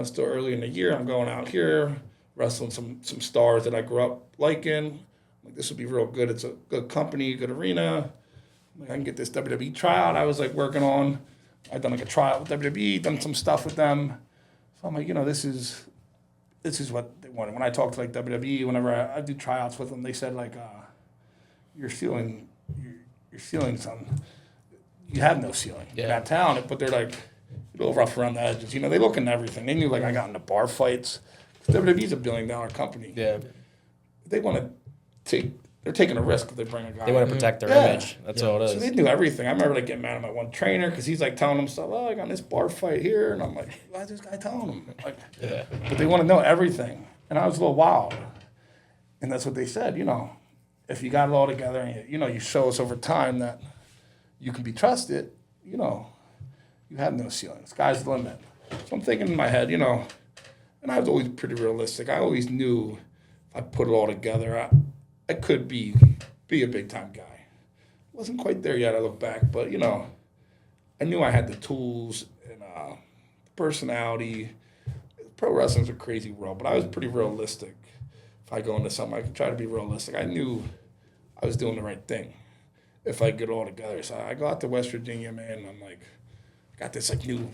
Still early in the year. I'm going out here, wrestling some stars that I grew up liking. Like, this would be real good. It's a good company, good arena. Like, I can get this WWE tryout I was working on. I've done a tryout with WWE, done some stuff with them. So I'm like, this is what they wanted. When I talk to WWE, whenever I do tryouts with them, they said you're ceiling something. You have no ceiling. You're not talented, but they're like a little rough around the edges. They look into everything. They knew I got into bar fights. WWE's $1 billion company. Yeah. They want to they're taking a risk if they bring a guy. They want to protect their image. That's all it is. So they knew everything. I remember getting mad at my one trainer because he's telling them stuff. Oh, I got in this bar fight here, and I'm like, why is this guy telling them? But they want to know everything, and I was a little wild. And that's what they said. If you got it all together, and you show us over time that you can be trusted. You have no ceiling. Sky's the limit. So I'm thinking in my head, and I was always pretty realistic. I always knew if I put it all together, I could be a big-time guy. Wasn't quite there yet, I look back. But, I knew I had the tools and the personality. Pro wrestling's a crazy world, but I was pretty realistic. If I go into something, I could try to be realistic. I knew I was doing the right thing if I get it all together. So I go out to West Virginia, man, and I'm like, I got this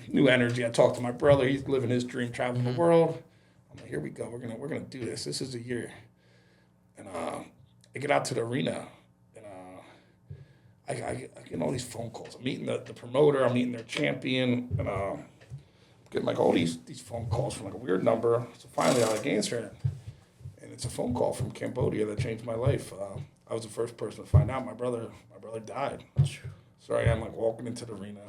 new energy. I talked to my brother. He's living his dream, traveling the world. I'm like, here we go. We're gonna do this. This is a year. And I get out to the arena, and I get all these phone calls. I'm meeting the promoter. I'm meeting their champion, and I'm getting all these phone calls from a weird number. So finally, I answer it, and it's a phone call from Cambodia that changed my life. I was the first person to find out my brother died. So I am walking into the arena,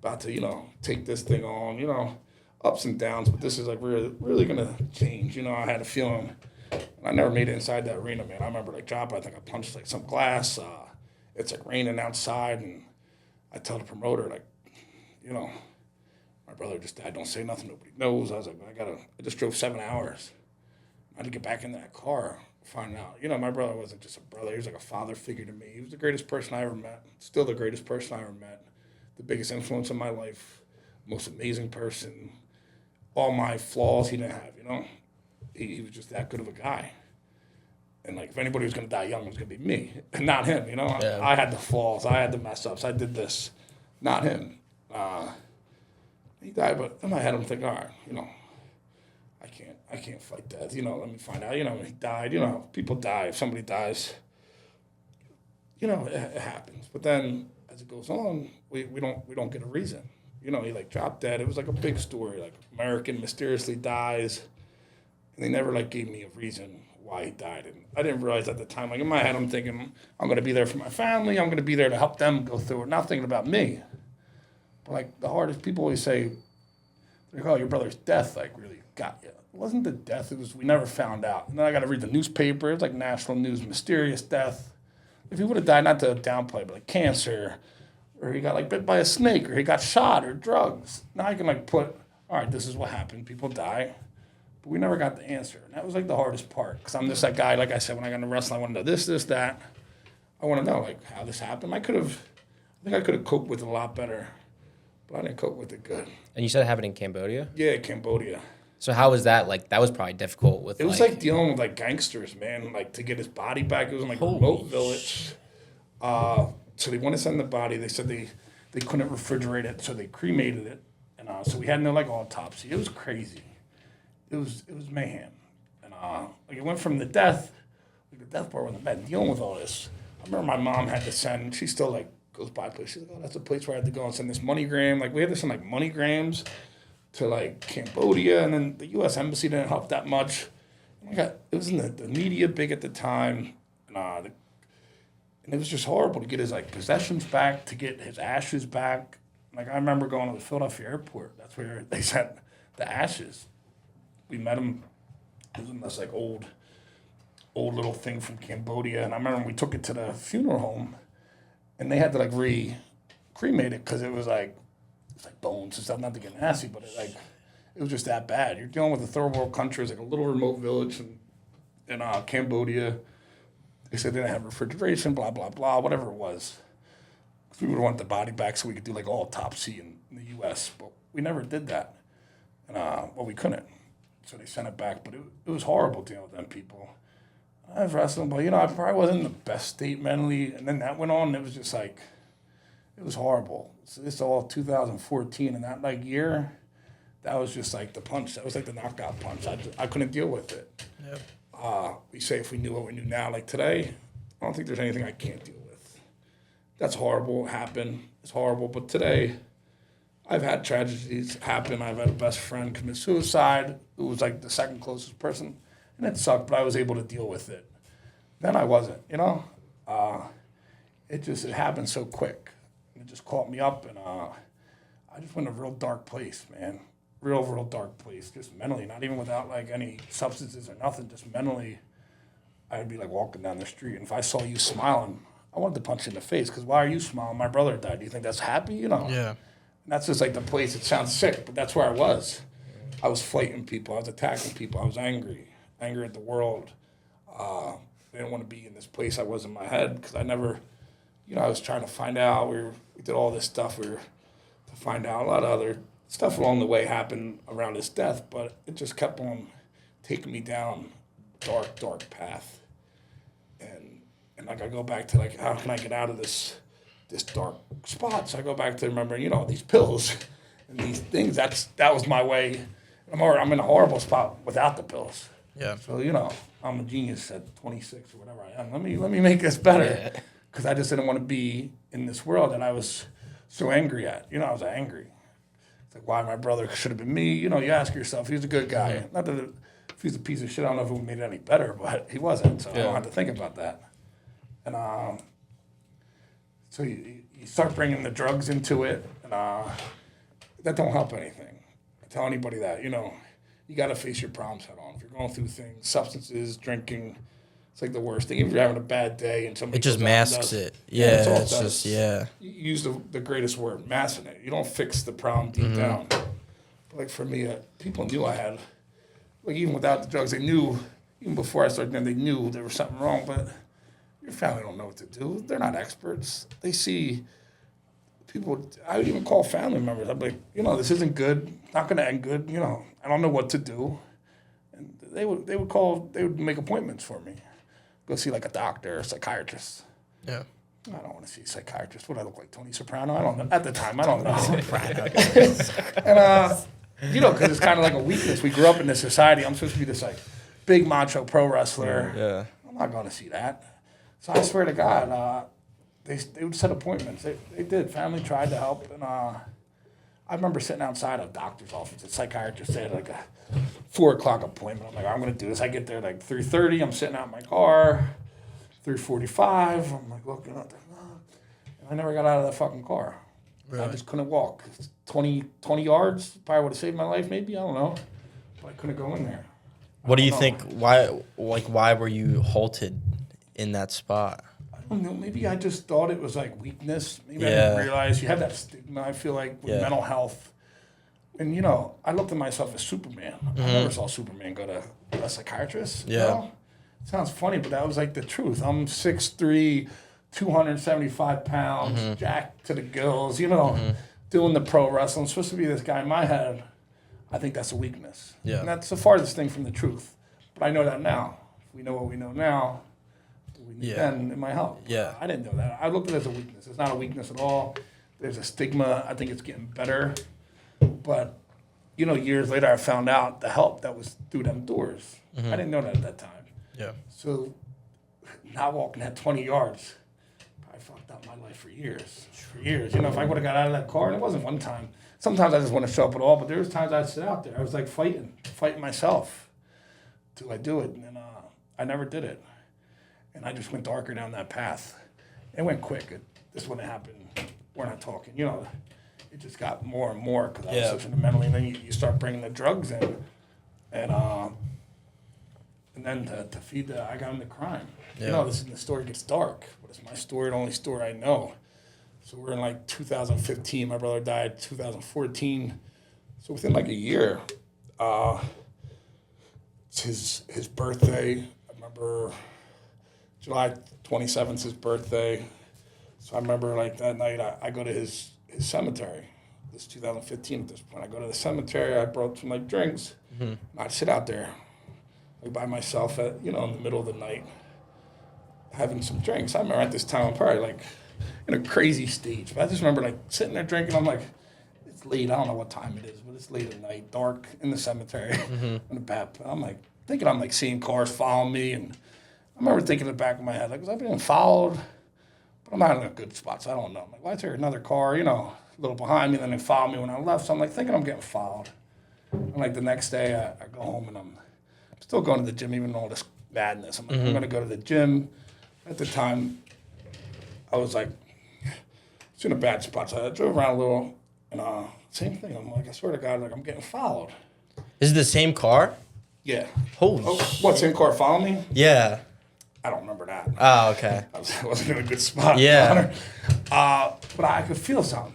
about to take this thing on, ups and downs, but this is really gonna change. I had a feeling. I never made it inside that arena, man. I remember dropping. I think I punched some glass. It's raining outside, and I tell the promoter, like, you know, my brother just died. Don't say nothing. Nobody knows. I was like, I just drove 7 hours. I had to get back in that car, find out. You know, my brother wasn't just a brother. He was like a father figure to me. He was the greatest person I ever met. Still the greatest person I ever met. The biggest influence in my life. Most amazing person. All my flaws he didn't have, you know. He was just that good of a guy. And, like, if anybody was going to die young, it was going to be me, and not him, you know. Yeah. I had the flaws. I had the mess-ups. I did this. Not him. He died, but in my head, I'm thinking, all right, you know, I can't fight death. You know, let me find out. You know, he died. You know, people die. If somebody dies, you know, it happens. But then, as it goes on, we don't get a reason. You know, he, like, dropped dead. It was, like, a big story. Like, American mysteriously dies. And they never, like, gave me a reason why he died. And I didn't realize at the time, like, in my head, I'm thinking, I'm going to be there for my family. I'm going to be there to help them go through it. Not thinking about me. But, like, the hardest, people always say, like, oh, your brother's death, like, really got you. It wasn't the death. It was, we never found out. And then I got to read the newspaper. It's like national news, mysterious death. If he would have died, not to downplay, but like cancer, or he got, like, bit by a snake, or he got shot, or drugs. Now I can, like, put, all right, this is what happened. People die. But we never got the answer. And that was, like, the hardest part. Because I'm just that guy, like I said, when I got into wrestling, I want to know this, that. I want to know, like, how this happened. I think I could have coped with it a lot better. But I didn't cope with it good. And you said it happened in Cambodia? Yeah, Cambodia. So how was that? Like, that was probably difficult with, it was like dealing with, like, gangsters, man. Like, to get his body back, it was in, like, a remote village. So they wanted to send the body. They said they couldn't refrigerate it, so they cremated it. And so we had no, like, autopsy. It was crazy. It was mayhem. And like, it went from the death, like, the death part wasn't bad, dealing with all this. I remember my mom had to send, she still, like, goes by a place. She's like, oh, that's a place where I had to go and send this MoneyGram. Like, we had to send, like, MoneyGrams to, like, Cambodia, and then the U.S. Embassy didn't help that much. And it was in the media big at the time, and it was just horrible to get his, like, possessions back, to get his ashes back. Like, I remember going to the Philadelphia airport. That's where they sent the ashes. We met him. It was in this, like, old little thing from Cambodia, and I remember we took it to the funeral home, and they had to, like, cremate it because it was like bones and stuff, not to get nasty, but it was just that bad. You're dealing with a third world country. It's like a little remote village in Cambodia. They said they didn't have refrigeration, blah, blah, blah, whatever it was. Because we would want the body back so we could do, like, autopsy in the U.S., but we never did that. And, well, we couldn't. So they sent it back, but it was horrible dealing with them people. I was wrestling, but, you know, I probably wasn't in the best state mentally, and then that went on, and it was just, like, it was horrible. So this is all 2014, and that, like, year, that was just, like, the punch. That was, like, the knockout punch. I couldn't deal with it. Yep. We say if we knew what we knew now, like today, I don't think there's anything I can't deal with. That's horrible. It happened. It's horrible. But today, I've had tragedies happen. I've had a best friend commit suicide who was, like, the second closest person, and it sucked, but I was able to deal with it. Then I wasn't, you know? It happened so quick. It just caught me up, and I just went in a real dark place, man. Real dark place, just mentally, not even without, like, any substances or nothing, just mentally. I'd be, like, walking down the street, and if I saw you smiling, I wanted to punch you in the face, because why are you smiling? My brother died. Do you think that's happy? You know? Yeah. And that's just, like, the place. It sounds sick, but that's where I was. I was fighting people. I was attacking people. I was angry at the world. I didn't want to be in this place I was in my head, because I never, you know, I was trying to find out. We did all this stuff. We were to find out. A lot of other stuff along the way happened around his death, but it just kept on taking me down dark path. And like, I go back to, like, how can I get out of this dark spot? So I go back to remembering, you know, these pills and these things. That was my way. I'm in a horrible spot without the pills. Yeah. So, you know, I'm a genius at 26 or whatever I am. Let me make this better, because I just didn't want to be in this world that I was so angry at. You know, I was angry. It's like, why my brother should have been me. You know, you ask yourself, he's a good guy. Mm-hmm. Not that if he's a piece of shit, I don't know if it would made it any better, but he wasn't, so I don't have to think about that. And so you start bringing the drugs into it, and that don't help anything. I tell anybody that, you know, you got to face your problems head on. If you're going through things, substances, drinking, It's like the worst thing. If you're having a bad day and somebody It just goes out and masks does- it. Yeah, that's all it it's does. just, yeah. You use the greatest word, masking it. You don't fix the problem deep down. But like for me, people knew I had, like even without the drugs, they knew, even before I started them, they knew there was something wrong. But your family don't know what to do. They're not experts. They see people, I would even call family members. I'd be like, this isn't good. Not going to end good. I don't know what to do. And they would make appointments for me. Go see like a doctor or a psychiatrist. Yeah. I don't want to see a psychiatrist. What I look like, Tony Soprano? I don't know. At the time, I don't know. And, because it's kind of like a weakness. We grew up in this society. I'm supposed to be this like big macho pro wrestler. Yeah. I'm not going to see that. So I swear to God, they would set appointments. They did. Family tried to help. And I remember sitting outside a doctor's office. A psychiatrist said like a 4 o'clock appointment. I'm like, I'm going to do this. I get there like 3:30. I'm sitting out in my car. 3:45. I'm like looking up there. And I never got out of that fucking car. Really? I just couldn't walk. 20 yards probably would have saved my life maybe. I don't know. But I couldn't go in there. What do you think? Why were you halted in that spot? I don't know. Maybe I just thought it was like weakness. Maybe I Yeah. didn't realize you have that stigma. I feel like with mental health. And, I looked at myself as Superman. I never saw Superman go to a psychiatrist. Yeah. Sounds funny, but that was like the truth. I'm 6'3", 275 pounds, jacked to the gills, doing the pro wrestling. I'm supposed to be this guy in my head. I think that's a weakness. Yeah. And that's the farthest thing from the truth. But I know that now. If we know what we know now, then it might help. Yeah. I didn't know that. I looked at it as a weakness. It's not a weakness at all. There's a stigma. I think it's getting better. But, years later I found out the help that was through them doors. I didn't know that at that time. Yeah. So not walking that 20 yards probably fucked up my life for years. If I would have got out of that car, and it wasn't one time. Sometimes I just want to show up at all, but there was times I'd sit out there. I was like fighting myself till I do it. And I never did it. And I just went darker down that path. It went quick. This wouldn't happen. We're not talking. It just got more and more because I was such in the mentally. And then you start bringing the drugs in. And then to feed I got into crime. Yeah. The story gets dark, but it's my story, the only story I know. So we're in like 2015. My brother died 2014. So within like a year, it's his birthday. I remember July 27th is his birthday. So I remember like that night I go to his cemetery. This 2015 at this point. I go to the cemetery. I brought some like drinks. And I'd sit out there like by myself at in the middle of the night having some drinks. I remember at this time I'm probably like in a crazy stage, but I just remember like sitting there drinking. I'm like, it's late. I don't know what time it is, but it's late at night, dark in the cemetery in the back. I'm like thinking I'm like seeing cars following me, and I remember thinking in the back of my head like, was I being followed? But I'm not in a good spot, so I don't know. I'm like, why is there another car, a little behind me, and then they follow me when I left. So I'm like thinking I'm getting followed. And like the next day I go home and I'm still going to the gym, even all this madness. I'm like, I'm going to go to the gym. At the time, I was like, it's in a bad spot. So I drove around a little, and same thing. I'm like, I swear to God, like I'm getting followed. Is it the same car? Yeah. Holy What, same car following me? Yeah. I don't remember that. Oh, okay. I wasn't in a good spot. Yeah. But I could feel something.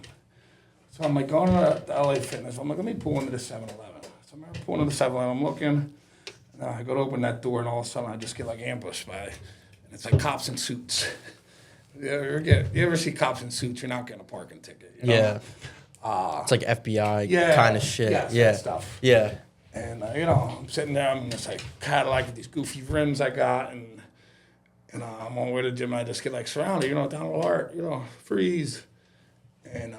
So I'm like going to the LA Fitness. I'm like, let me pull into the 7-Eleven. So I'm pulling into the 7-Eleven. I'm looking. And I go to open that door, and all of a sudden I just get like ambushed by, and it's like cops in suits. You ever see cops in suits? You're not getting a parking ticket. Yeah. It's like FBI kind of shit. Yeah. Stuff. Yeah. And I'm sitting there. I'm in this like Cadillac with these goofy rims I got, and I'm on the way to the gym. I just get like surrounded. Donnie Hart. Freeze. And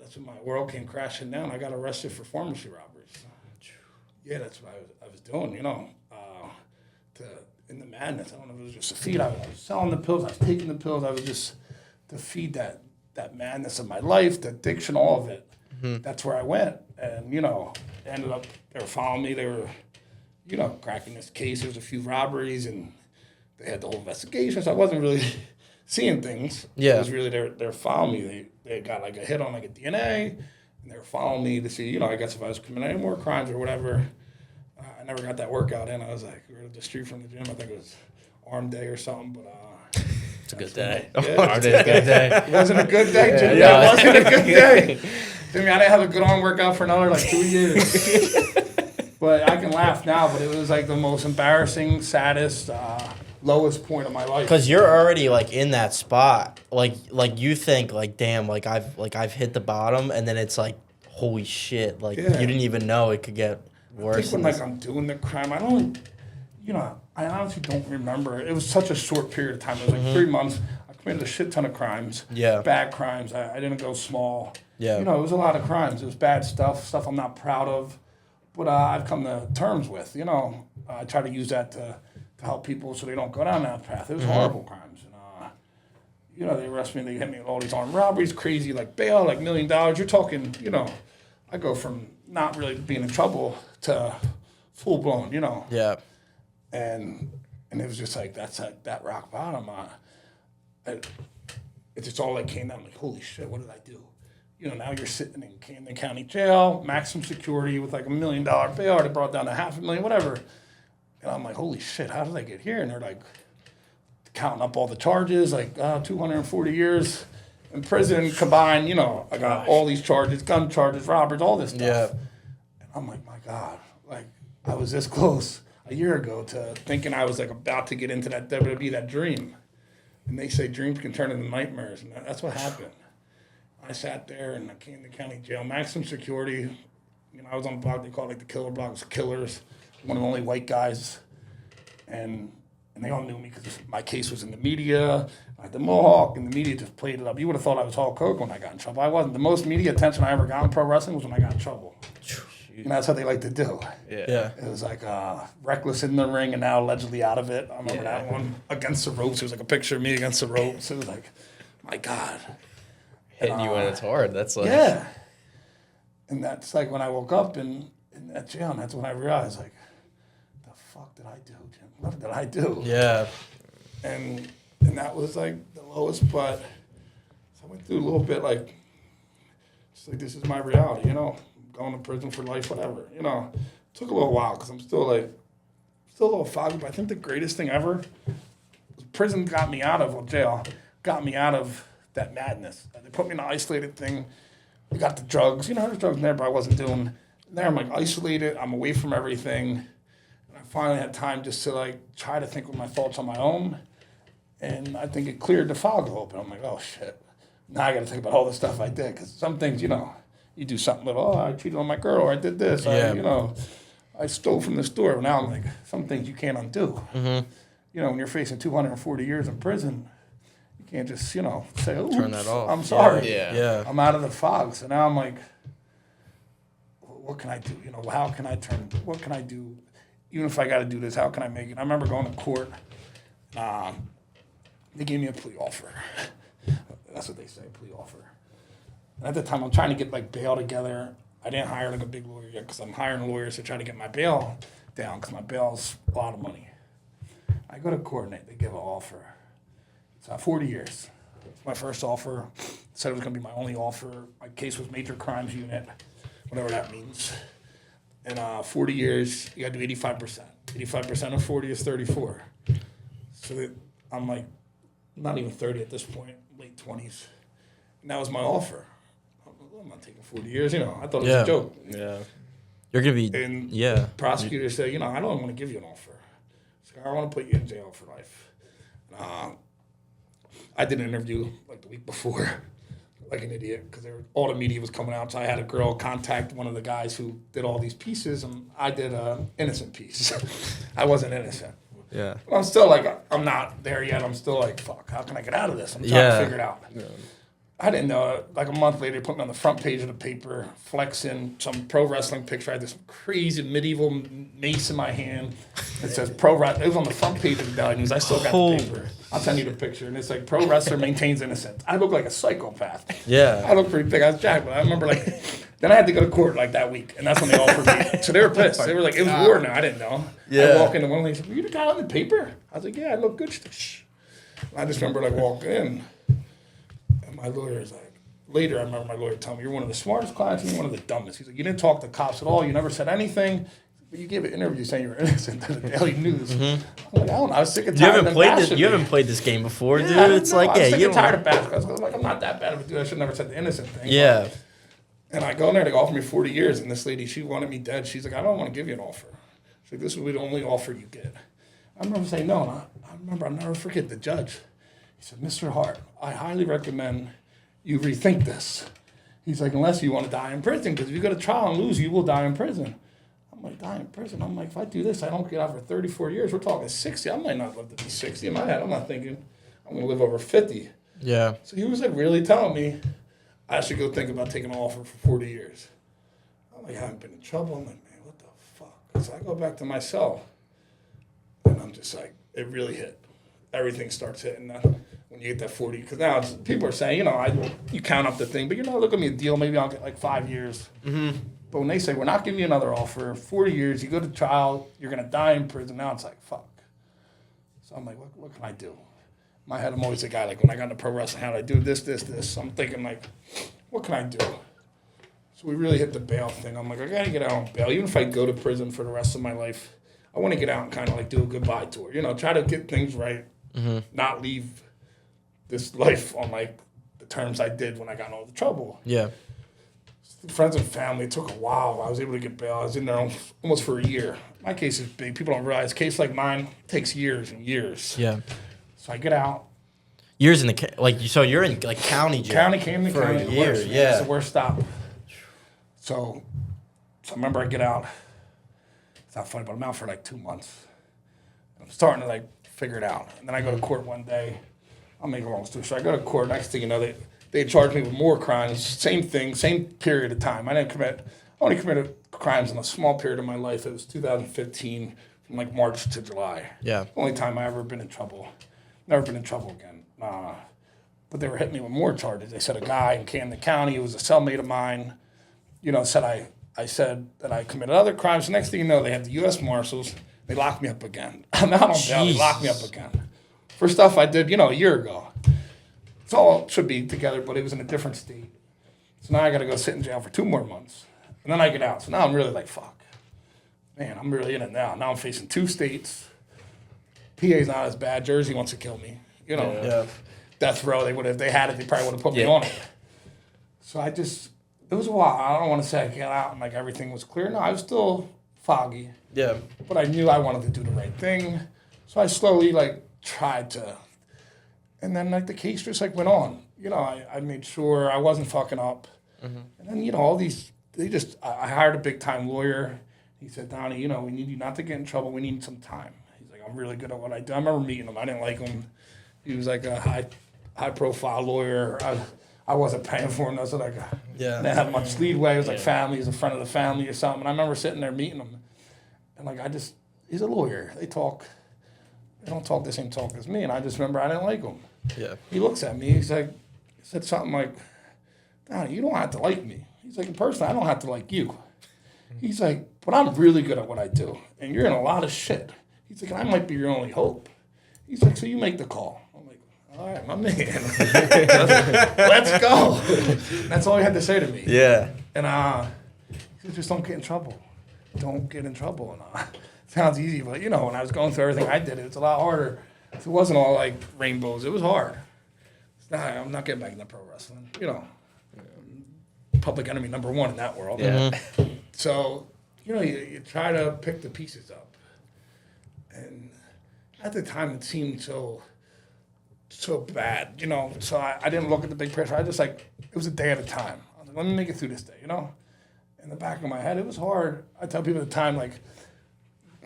that's when my world came crashing down. I got arrested for pharmacy robberies. Yeah, that's what I was doing, in the madness. I don't know if it was just a feed. I was selling the pills. I was taking the pills. I was just to feed that madness of my life, the addiction, all of it. That's where I went. And, ended up, they were following me. They were, cracking this case. There was a few robberies, and they had the whole investigation. So I wasn't really seeing things. Yeah. It was really, they were following me. They got like a hit on like a DNA. And they were following me to see, I guess if I was committing any more crimes or whatever. I never got that workout in. I was like, we were at the street from the gym. I think it was arm day or something, but It's a good day. Yeah. Our day's a good day. it wasn't a good day, Jimmy. Yeah. It wasn't a good day. Jimmy, I didn't have a good arm workout for another 2 years. But I can laugh now, but it was like the most embarrassing, saddest, lowest point of my life. Because you're already like in that spot, like you think like, damn, I've hit the bottom, and then it's like, holy shit, like Yeah. you didn't even know it could get worse. I think when like I'm doing the crime, I honestly don't remember. It was such a short period of time. It was like 3 months. I committed a shit ton of crimes. Yeah. Bad crimes. I didn't go small. Yeah. It was a lot of crimes. It was bad stuff I'm not proud of, but I've come to terms with. I try to use that to help people so they don't go down that path. It was horrible crimes. And, they arrest me and they hit me with all these armed robberies, crazy like bail, like $1 million. You're talking, I go from not really being in trouble to full blown, Yeah. And it was just like, that's like that rock bottom. It just all like came down like, holy shit, what did I do? Now you're sitting in Camden County Jail, maximum security with like $1 million bail. They brought down to $500,000, whatever. And I'm like, holy shit, how did I get here? And they're like counting up all the charges, like 240 years in prison combined. I got all these charges, gun charges, robbers, all this stuff. Yeah. And I'm like, my God, like I was this close a year ago to thinking I was like about to get into that WWE, that dream. And they say dreams can turn into nightmares, and that's what happened. I sat there in the Camden County Jail, maximum security. I was on a block they call it like the killer block. It was Killers, one of the only white guys, and they all knew me because my case was in the media. I had the mohawk, and the media just played it up. You would have thought I was Hulk Hogan when I got in trouble. I wasn't. The most media attention I ever got in pro wrestling was when I got in trouble. And that's what they like to do. Yeah. It was like reckless in the ring and now allegedly out of it. I remember that one against the ropes. It was like a picture of me against the ropes. It was like, my God. Hitting you when it's hard. That's like... Yeah. And that's like when I woke up in that jail, and that's when I realized, like, the fuck did I do, Jim? What did I do? Yeah. And that was like the lowest, but so I went through a little bit like, just like this is my reality, going to prison for life, whatever. It took a little while because I'm still a little foggy, but I think the greatest thing ever was prison got me out of, jail got me out of that madness. They put me in an isolated thing. We got the drugs. There's drugs in there, but I wasn't doing. There I'm like isolated. I'm away from everything. And I finally had time just to like try to think with my thoughts on my own. And I think it cleared the fog a little bit. I'm like, oh shit. Now I got to think about all the stuff I did. Because some things, you do something little, I cheated on my girl, or I did this, I stole from the store. Now I'm like, some things you can't undo. Mm-hmm. When you're facing 240 years in prison, you can't just, say, oh, turn that off. I'm sorry. Yeah. I'm out of the fog. So now I'm like, what can I do? How can I what can I do? Even if I got to do this, how can I make it? I remember going to court. They gave me a plea offer. That's what they say, plea offer. And at the time, I'm trying to get like bail together. I didn't hire like a big lawyer yet because I'm hiring lawyers to try to get my bail down because my bail's a lot of money. I go to court and they give an offer. It's 40 years. It's my first offer. Said it was going to be my only offer. My case was major crimes unit, whatever that means. And 40 years, you got to do 85%. 85% of 40 is 34. So I'm like, not even 30 at this point, late 20s. And that was my offer. I'm not taking 40 years, I thought it was a joke. Yeah. You're going to be, And prosecutor said, I don't want to give you an offer. So I want to put you in jail for life. I did an interview like the week before, like an idiot, because all the media was coming out. So I had a girl contact one of the guys who did all these pieces, and I did an innocent piece. I wasn't innocent. Yeah. But I'm still like, I'm not there yet. I'm still like, fuck, how can I get out of this? I'm trying to figure it out. Yeah. I didn't know. Like a month later, they put me on the front page of the paper, flexing some pro wrestling picture. I had this crazy medieval mace in my hand. It says pro wrestler. It was on the front page of the Daily News. I still got the paper. I'll send you the picture. And it's like, pro wrestler maintains innocence. I look like a psychopath. Yeah. I look pretty big. I was jacked, but I remember like, then I had to go to court like that week. And that's when they offered me. So they were pissed. They were like, it was war now. I didn't know. Yeah. I walk into one and they said, were you the guy on the paper? I was like, yeah, I look good. Shh. I just remember like walking in. And my lawyer's like, later, I remember my lawyer telling me, you're one of the smartest clients and you're one of the dumbest. He's like, you didn't talk to cops at all. You never said anything. but you gave an interview saying you were innocent to the Daily News. I'm like, I don't know. I was sick and You tired haven't played this. You haven't played this game before, dude. It's like, I'm sick you and don't. tired of basketball. I was like, I'm not that bad of a dude. I should never said the innocent thing. Yeah. And I go in there, they offer me 40 years, and this lady, she wanted me dead. She's like, I don't want to give you an offer. She's like, this will be the only offer you get. I remember saying no, and I remember, I'll never forget the judge. He said, Mr. Hart, I highly recommend you rethink this. He's like, unless you want to die in prison, because if you go to trial and lose, you will die in prison. I'm like, die in prison? I'm like, if I do this, I don't get out for 34 years. We're talking 60. I might not live to be 60 in my head. I'm not thinking I'm going to live over 50. Yeah. So he was like really telling me I should go think about taking an offer for 40 years. I'm like, I haven't been in trouble. I'm like, man, what the fuck? So I go back to my cell, and I'm just like, it really hit. Everything starts hitting when you get that 40. Because now people are saying, you count up the thing, but look at me a deal. Maybe I'll get like 5 years. Mm-hmm. But when they say, we're not giving you another offer, 40 years, you go to trial, you're going to die in prison. Now it's like, fuck. So I'm like, what can I do? In my head, I'm always the guy, like, when I got into pro wrestling, how do I do this? So I'm thinking, like, what can I do? So we really hit the bail thing. I'm like, I got to get out on bail. Even if I go to prison for the rest of my life, I want to get out and kind of, like, do a goodbye tour. Try to get things right, not leave this life on, like, the terms I did when I got in all the trouble. Yeah. Friends and family, it took a while. I was able to get bail. I was in there almost for a year. My case is big. People don't realize a case like mine takes years and years. Yeah. So I get out. Years in the so you're in like county jail. County came to for county. a year. Yeah. It's the worst stop. So I remember I get out. It's not funny, but I'm out for like 2 months. I'm starting to like figure it out. And then I go to court one day. I'll make a long story short. I go to court. Next thing you know, they charged me with more crimes. Same thing, same period of time. I only committed crimes in a small period of my life. It was 2015, from like March to July. Yeah. Only time I ever been in trouble. Never been in trouble again. But they were hitting me with more charges. They said a guy in Camden County, who was a cellmate of mine, said I said that I committed other crimes. The next thing you know, they had the U.S. Marshals. They locked me up again. I'm out on bail. They locked me up again. For stuff I did, a year ago. It's all should be together, but it was in a different state. So now I got to go sit in jail for 2 more months. And then I get out. So now I'm really like, fuck. Man, I'm really in it now. Now I'm facing 2 states. PA's not as bad. Jersey wants to kill me. Yeah. Death row, if they had it, they probably would have put me on it. So it was a while. I don't want to say I got out and like everything was clear. No, I was still foggy. Yeah. But I knew I wanted to do the right thing. So I slowly like tried to. And then like the case just like went on. I made sure I wasn't fucking up. Mm-hmm. And then, all these, I hired a big time lawyer. He said, Donnie, we need you not to get in trouble. We need some time. He's like, I'm really good at what I do. I remember meeting him. I didn't like him. He was like a high profile lawyer. I wasn't paying for him. So like, didn't have much leeway. It was like family. He's a friend of the family or something. And I remember sitting there meeting him. And like, he's a lawyer. They don't talk the same talk as me. And I just remember I didn't like him. Yeah. He looks at me. He's like, he said something like, Donnie, you don't have to like me. He's like, in person, I don't have to like you. He's like, but I'm really good at what I do. And you're in a lot of shit. He's like, I might be your only hope. He's like, so you make the call. I'm like, all right, my man. Let's go. That's all he had to say to me. Yeah. And he said, just don't get in trouble. Don't get in trouble. And sounds easy, but when I was going through everything I did, it was a lot harder. It wasn't all like rainbows. It was hard. I'm not getting back into pro wrestling. Public enemy number 1 in that world. Yeah. So, you try to pick the pieces up. And at the time, it seemed so bad, So I didn't look at the big picture. I just it was a day at a time. I was like, let me make it through this day, In the back of my head, it was hard. I tell people at the time,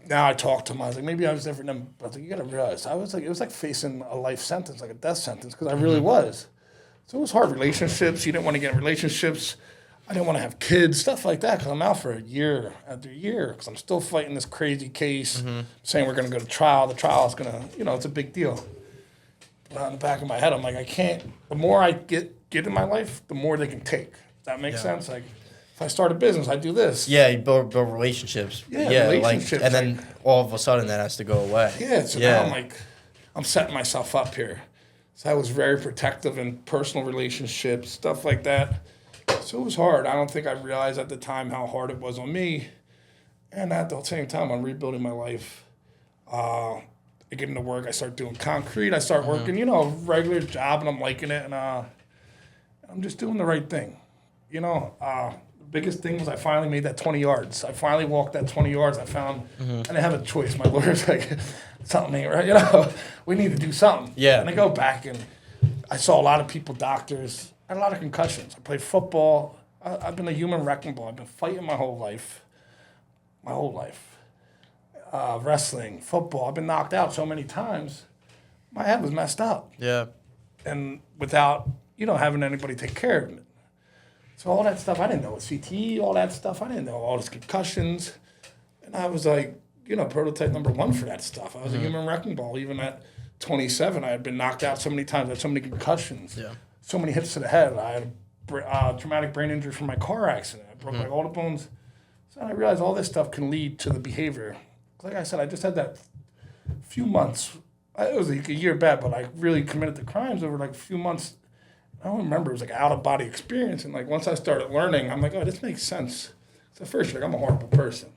now I talk to them. I was like, maybe I was different than them. But I was like, you got to realize, it was like facing a life sentence, like a death sentence, because I really was. So it was hard. Relationships, you didn't want to get in relationships. I didn't want to have kids, stuff like that, because I'm out for a year after year, because I'm still fighting this crazy case, saying we're going to go to trial. The trial is going to, it's a big deal. But in the back of my head, I'm like, I can't, the more I get in my life, the more they can take. Does that make sense? Like, if I start a business, I do this. Yeah, you build relationships. Yeah, relationships. And then all of a sudden that has to go away. Yeah, so now I'm setting myself up here. So I was very protective in personal relationships, stuff like that. So it was hard. I don't think I realized at the time how hard it was on me. And at the same time, I'm rebuilding my life. I get into work. I start doing concrete. I start working, a regular job, and I'm liking it. And I'm just doing the right thing. The biggest thing was I finally made that 20 yards. I finally walked that 20 yards. I found I didn't have a choice. My lawyer's like, something ain't right. We need to do something. Yeah. And I go back, and I saw a lot of people, doctors. I had a lot of concussions. I played football. I've been a human wrecking ball. I've been fighting my whole life. Wrestling, football. I've been knocked out so many times. My head was messed up. Yeah. And without, having anybody take care of it. So all that stuff, I didn't know. CTE, all that stuff, I didn't know. All these concussions. And I was like, prototype number 1 for that stuff. I was a human wrecking ball. Even at 27, I had been knocked out so many times. I had so many concussions. Yeah. So many hits to the head. I had a traumatic brain injury from my car accident. I broke all the bones. So I realized all this stuff can lead to the behavior. Like I said, I just had that few months. It was like a year back, but I really committed the crimes over like a few months. I don't remember. It was like an out-of-body experience. And like once I started learning, I'm like, oh, this makes sense. So at first, I'm a horrible person.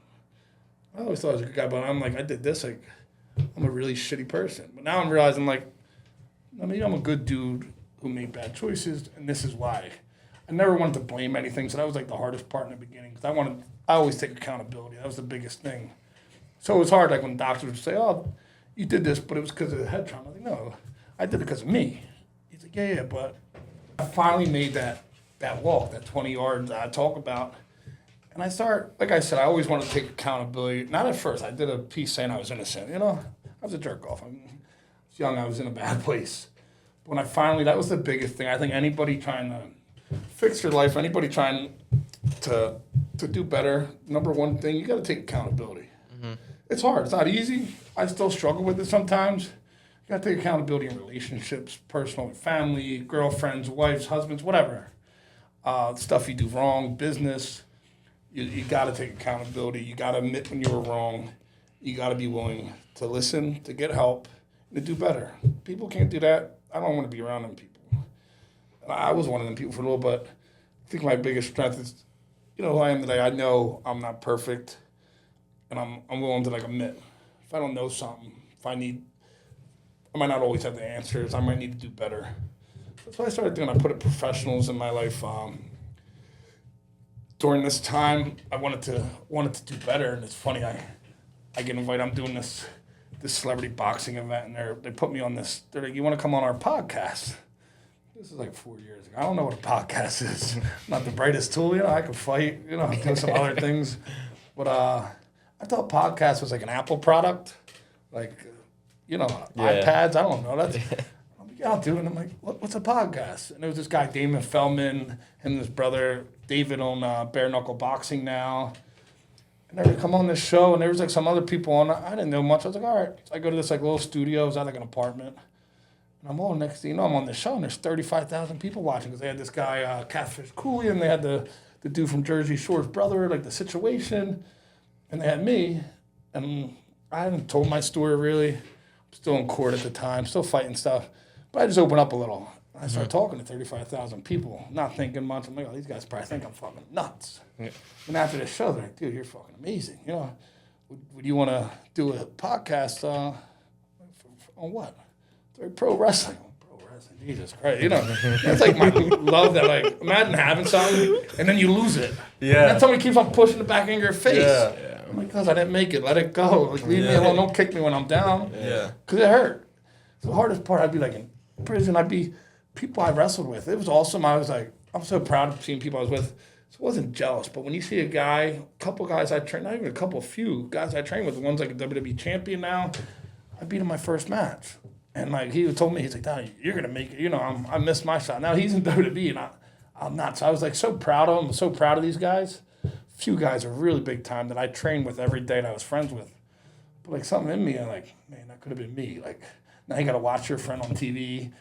I always thought I was a good guy, but I'm like, I did this. Like, I'm a really shitty person. But now I'm realizing, like, maybe I'm a good dude who made bad choices, and this is why. I never wanted to blame anything, so that was like the hardest part in the beginning. Because I always take accountability. That was the biggest thing. So it was hard, like when doctors would say, oh, you did this, but it was because of the head trauma. I was like, no, I did it because of me. He's like, yeah, but I finally made that walk, that 20 yards I talk about. And I start, like I said, I always wanted to take accountability. Not at first. I did a piece saying I was innocent. I was a jerk off. I was young. I was in a bad place. But when I finally, that was the biggest thing. I think anybody trying to fix your life, anybody trying to do better, number one thing, you got to take accountability. It's hard. It's not easy. I still struggle with it sometimes. You got to take accountability in relationships, personal, family, girlfriends, wives, husbands, whatever. Stuff you do wrong, business. You got to take accountability. You got to admit when you were wrong. You got to be willing to listen, to get help, and to do better. People can't do that. I don't want to be around them people. I was one of them people for a little, but I think my biggest strength is, who I am today. I know I'm not perfect, and I'm willing to admit if I don't know something, I might not always have the answers. I might need to do better. That's what I started doing. I put professionals in my life. During this time, I wanted to do better, and it's funny. I get invited. I'm doing this celebrity boxing event, and they put me on this. They're like, "You want to come on our podcast?" This is like 4 years ago. I don't know what a podcast is. I'm not the brightest tool. I can fight. Do some other things, but I thought podcast was like an Apple product, iPads. I don't know. I'm like, yeah, I'll do it. And I'm like, what's a podcast? And there was this guy, Damon Feldman, him and his brother David own Bare Knuckle Boxing now. And they would come on this show, and there was some other people on it. I didn't know much. I was like, all right. So I go to this little studio. It was at an apartment. And I'm next thing you know, I'm on this show, and there's 35,000 people watching because they had this guy, Catfish Cooley, and they had the dude from Jersey Shore's brother, The Situation. And they had me, and I hadn't told my story really. I'm still in court at the time, still fighting stuff. But I just opened up a little. I started talking to 35,000 people, not thinking much. I'm like, oh, these guys probably think I'm fucking nuts. Yeah. And after the show, they're like, dude, you're fucking amazing. Would you want to do a podcast on what? They're pro wrestling. Pro wrestling, Jesus Christ. That's like my love that, imagine having something and then you lose it. Yeah. And then somebody keeps on pushing it back in your face. Yeah. I'm like, because I didn't make it. Let it go. Leave me alone. Don't kick me when I'm down. Yeah. Because it hurt. The hardest part, I'd be in prison. I'd be people I wrestled with. It was awesome. I was I'm so proud of seeing people I was with. So I wasn't jealous. But when you see a couple guys I trained, not even a couple, few guys I trained with, the one's a WWE champion now, I beat him my first match. And he told me, he's like, Donnie, you're going to make it. I missed my shot. Now he's in WWE and I'm not. So I was so proud of him. I'm so proud of these guys. Few guys are really big time that I trained with every day that I was friends with. But something in me, I'm like, man, that could have been me. Now you got to watch your friend on TV,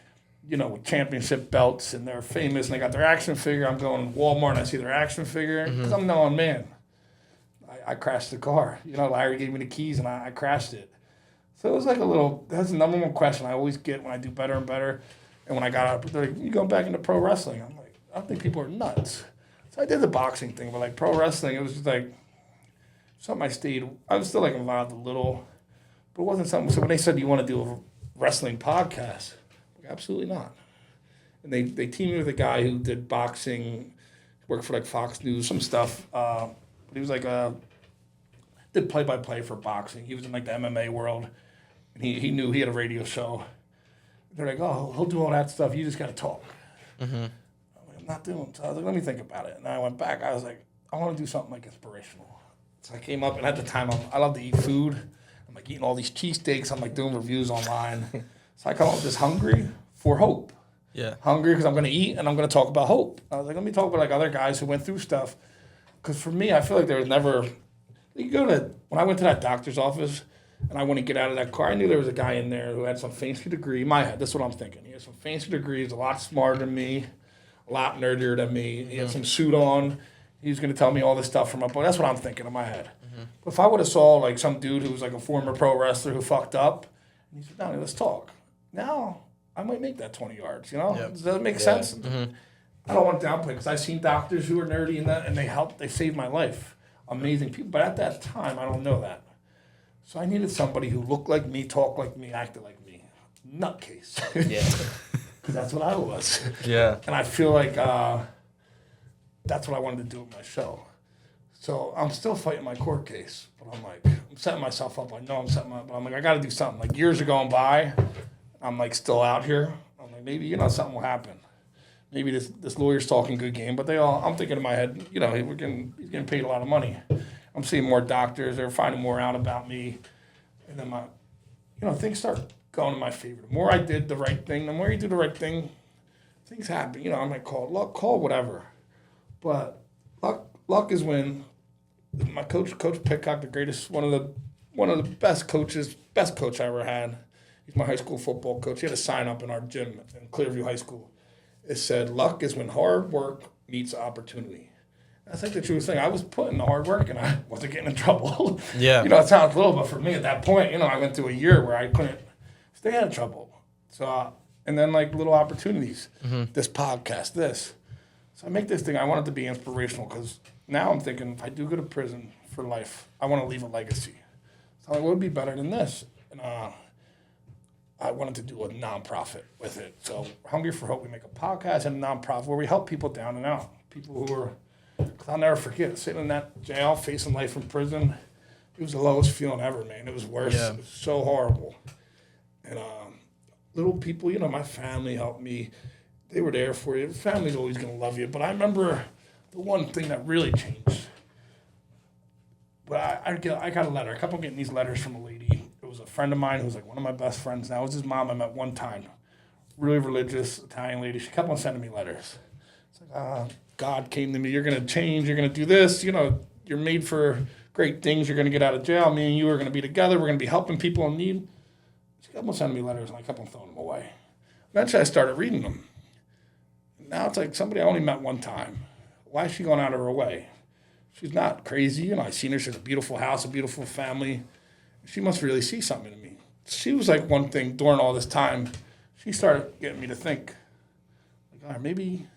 with championship belts, and they're famous, and they got their action figure. I'm going to Walmart, and I see their action figure. Because I'm knowing, man, I crashed the car. Larry gave me the keys, and I crashed it. So it was that's the number one question I always get when I do better and better. And when I got out, they're like, you going back into pro wrestling? I'm like, I think people are nuts. So I did the boxing thing, but pro wrestling, it was just something I stayed. I was still like involved a little, but it wasn't something. So when they said, "Do you want to do a wrestling podcast?" I'm like, absolutely not. And they teamed me with a guy who did boxing, worked for like Fox News, some stuff. But he was like did play-by-play for boxing. He was in like the MMA world, and he knew he had a radio show. They're like, "Oh, he'll do all that stuff. You just got to talk." Mm-hmm. I'm like, "I'm not doing." So I was like, "Let me think about it." And I went back. I was like, "I want to do something like inspirational." So I came up, and at the time, I love to eat food. I'm like eating all these cheesesteaks. I'm like doing reviews online. So I come up with this hungry for hope. Yeah. Hungry because I'm going to eat and I'm going to talk about hope. I was like, let me talk about like other guys who went through stuff. Because for me, I feel like there was never. When I went to that doctor's office and I want to get out of that car, I knew there was a guy in there who had some fancy degree. In my head, that's what I'm thinking. He had some fancy degrees, a lot smarter than me, a lot nerdier than me. He had some suit on. He was going to tell me all this stuff from up. That's what I'm thinking in my head. Mm-hmm. But if I would have saw like some dude who was like a former pro wrestler who fucked up, and he said, "Donnie, let's talk." Now I might make that 20 yards. You know, Does that make sense? Mm-hmm. I don't want to downplay because I've seen doctors who are nerdy and they saved my life. Amazing people, but at that time I don't know that. So I needed somebody who looked like me, talked like me, acted like me. Nutcase. Yeah. Because that's what I was. Yeah. And I feel like that's what I wanted to do with my show. So I'm still fighting my court case, but I'm setting myself up. I know I'm setting up, but I'm like, I got to do something. Like years are going by, I'm like still out here. I'm like, maybe something will happen. Maybe this lawyer's talking good game, but I'm thinking in my head, he's getting paid a lot of money. I'm seeing more doctors. They're finding more out about me. And then things start going in my favor. The more I did the right thing, the more you do the right thing, things happen. I might call it luck, call whatever. But luck is when my Coach Pitcock, the greatest, one of the best coach I ever had. He's my high school football coach. He had a sign up in our gym in Clearview High School. It said, "Luck is when hard work meets opportunity." That's like the truest thing. I was putting the hard work and I wasn't getting in trouble. Yeah. It sounds little, but for me at that point, I went through a year where I couldn't stay out of trouble. So, and then like little opportunities, this podcast, this. So I make this thing. I want it to be inspirational because now I'm thinking if I do go to prison for life, I want to leave a legacy. So what would be better than this? And I wanted to do a nonprofit with it. So Hungry for Hope, we make a podcast and a nonprofit where we help people down and out. People who are, because I'll never forget, sitting in that jail, facing life in prison. It was the lowest feeling ever, man. It was worse. Yeah. It was so horrible. And little people, my family helped me. They were there for you. Family's always going to love you. But I remember the one thing that really changed. But I got a letter. I kept on getting these letters from a lady. It was a friend of mine who's like one of my best friends now. It was his mom I met one time. Really religious Italian lady. She kept on sending me letters. It's like, God came to me. You're going to change. You're going to do this. You're made for great things. You're going to get out of jail. Me and you are going to be together. We're going to be helping people in need. She kept on sending me letters, and I kept on throwing them away. Eventually, I started reading them. Now it's like somebody I only met one time. Why is she going out of her way? She's not crazy. I seen her. She has a beautiful house, a beautiful family. She must really see something in me. She was like one thing during all this time. She started getting me to think, like, maybe,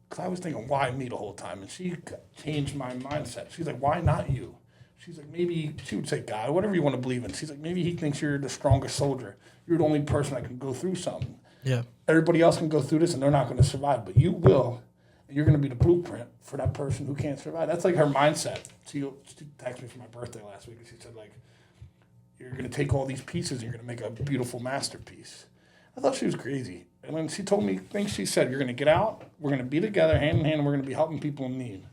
because I was thinking, why me the whole time? And she changed my mindset. She's like, why not you? She's like, maybe, she would say God, whatever you want to believe in. She's like, maybe he thinks you're the strongest soldier. You're the only person that can go through something. Yeah. Everybody else can go through this and they're not going to survive, but you will. And you're going to be the blueprint for that person who can't survive. That's like her mindset. She texted me for my birthday last week and she said, like, you're going to take all these pieces and you're going to make a beautiful masterpiece. I thought she was crazy. And when she told me things she said, you're going to get out, we're going to be together hand in hand, and we're going to be helping people in need.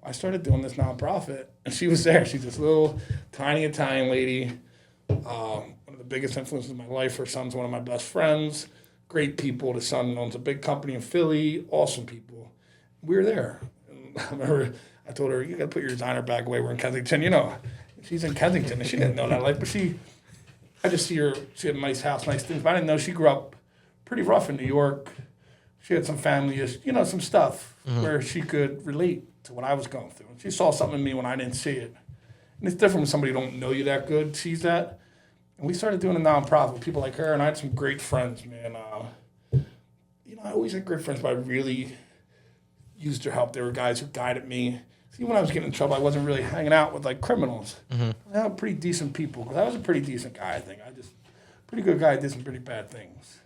I started doing this nonprofit, and she was there. She's this little, tiny Italian lady, one of the biggest influences in my life. Her son's one of my best friends, great people. The son owns a big company in Philly, awesome people. We were there. And I remember I told her, you got to put your designer bag away. We're in Kensington. She's in Kensington, and she didn't know that life, but I just see her, she had a nice house, nice things, but I didn't know she grew up pretty rough in New York. She had some family, some stuff where she could relate to what I was going through. And she saw something in me when I didn't see it. And it's different when somebody who don't know you that good sees that. And we started doing a nonprofit with people like her, and I had some great friends, man. I always had great friends, but I really used their help. There were guys who guided me. See, when I was getting in trouble, I wasn't really hanging out with like criminals. I had pretty decent people because I was a pretty decent guy. I think pretty good guy. Did some pretty bad things,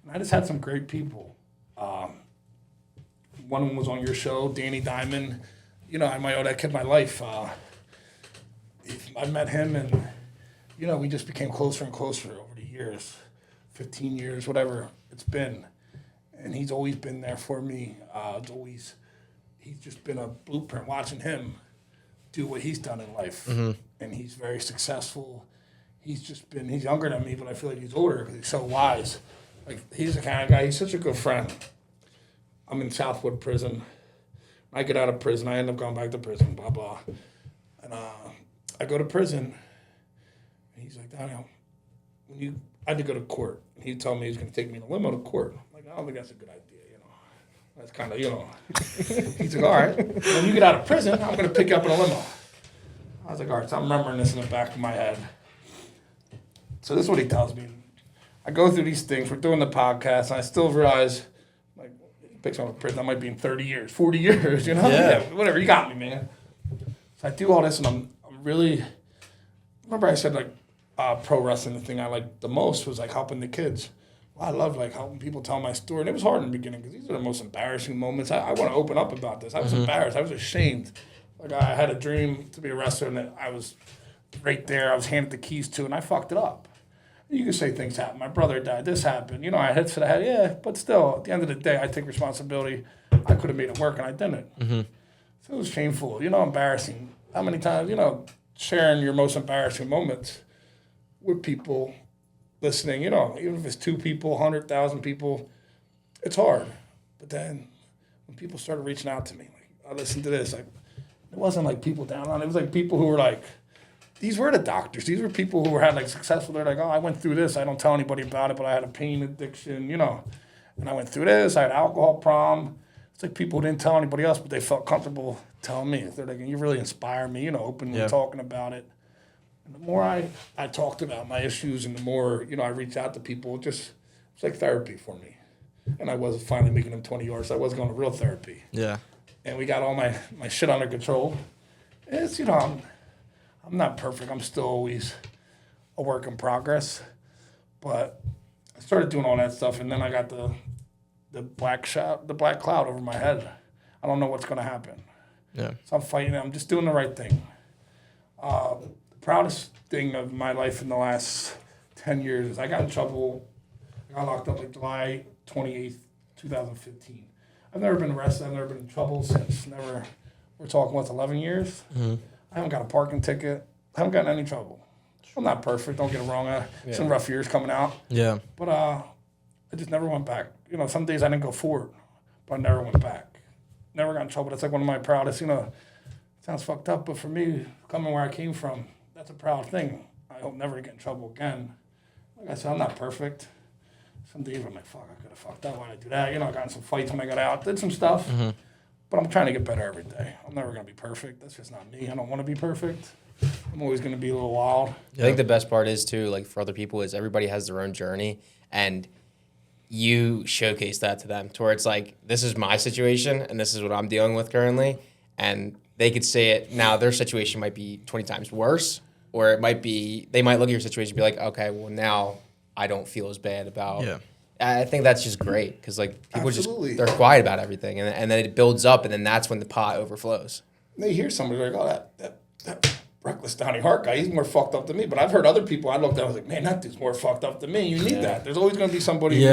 and I just had some great people. One of them was on your show, Danny Diamond. You know, I might owe that kid my life. I met him, and you know, we just became closer and closer over the years, 15 years, whatever it's been, and he's always been there for me. He's just been a blueprint watching him do what he's done in life. And he's very successful. He's younger than me, but I feel like he's older because he's so wise. Like, he's the kind of guy, he's such a good friend. I'm in Southwood prison. I get out of prison, I end up going back to prison, blah, blah. And I go to prison, and he's like, Daniel, I had to go to court. And he told me he was going to take me in a limo to court. I'm like, I don't think that's a good idea. That's kind of, he's like, all right, when you get out of prison, I'm going to pick you up in a limo. I was like, all right, so I'm remembering this in the back of my head. So this is what he tells me. I go through these things. We're doing the podcast, and I still realize, like, he picks me up in prison. I might be in 30 years, 40 years, Yeah, whatever. You got me, man. So I do all this, and I'm really, remember I said, like, pro wrestling, the thing I liked the most was, like, helping the kids. I love like helping people tell my story. And it was hard in the beginning because these are the most embarrassing moments. I want to open up about this. I was embarrassed. I was ashamed. Like, I had a dream to be a wrestler, and I was right there. I was handed the keys to, and I fucked it up. You can say things happen. My brother died. This happened. You know, I hit to the head. Yeah, but still, at the end of the day, I take responsibility. I could have made it work, and I didn't. So it was shameful. You know, embarrassing. How many times, sharing your most embarrassing moments with people listening, even if it's 2 people, 100,000 people, it's hard. But then when people started reaching out to me, like, I listened to this, like, it wasn't like people down on it. It was like people who were like, these were the doctors. These were people who had like successful. They're like, oh, I went through this. I don't tell anybody about it, but I had a pain addiction, and I went through this. I had alcohol problem. It's like people who didn't tell anybody else, but they felt comfortable telling me. They're like, you really inspire me, openly talking about it. And the more I talked about my issues and the more, I reached out to people, it's like therapy for me. And I was finally making them 20 yards. So I was going to real therapy. Yeah. And we got all my shit under control. It's, I'm not perfect. I'm still always a work in progress. But I started doing all that stuff, and then I got the black cloud over my head. I don't know what's going to happen. Yeah. So I'm fighting it. I'm just doing the right thing. Proudest thing of my life in the last 10 years is I got in trouble. I got locked up like July 28th, 2015. I've never been arrested. I've never been in trouble since. We're talking, 11 years? I haven't got a parking ticket. I haven't gotten any trouble. I'm not perfect. Don't get it wrong. Some rough years coming out. Yeah. But I just never went back. Some days I didn't go forward, but I never went back. Never got in trouble. That's like one of my proudest, sounds fucked up, but for me, coming where I came from, that's a proud thing. I hope never to get in trouble again. Like I said, I'm not perfect. Some days I'm like, fuck, I could have fucked up. Why did I do that? I got in some fights when I got out. Did some stuff. But I'm trying to get better every day. I'm never going to be perfect. That's just not me. I don't want to be perfect. I'm always going to be a little wild. I think the best part is, too, like for other people, is everybody has their own journey. And you showcase that to them to where it's like, this is my situation and this is what I'm dealing with currently. And they could say it. Now, their situation might be 20 times worse. Or it might be, they might look at your situation and be like, okay, well, now I don't feel as bad about. Yeah. I think that's just great because, like, people they're quiet about everything. And then it builds up, and then that's when the pot overflows. They hear somebody like, oh, that reckless Donnie Hart guy, he's more fucked up than me. But I've heard other people, I looked at, I was like, man, that dude's more fucked up than me. You need that. There's always going to be somebody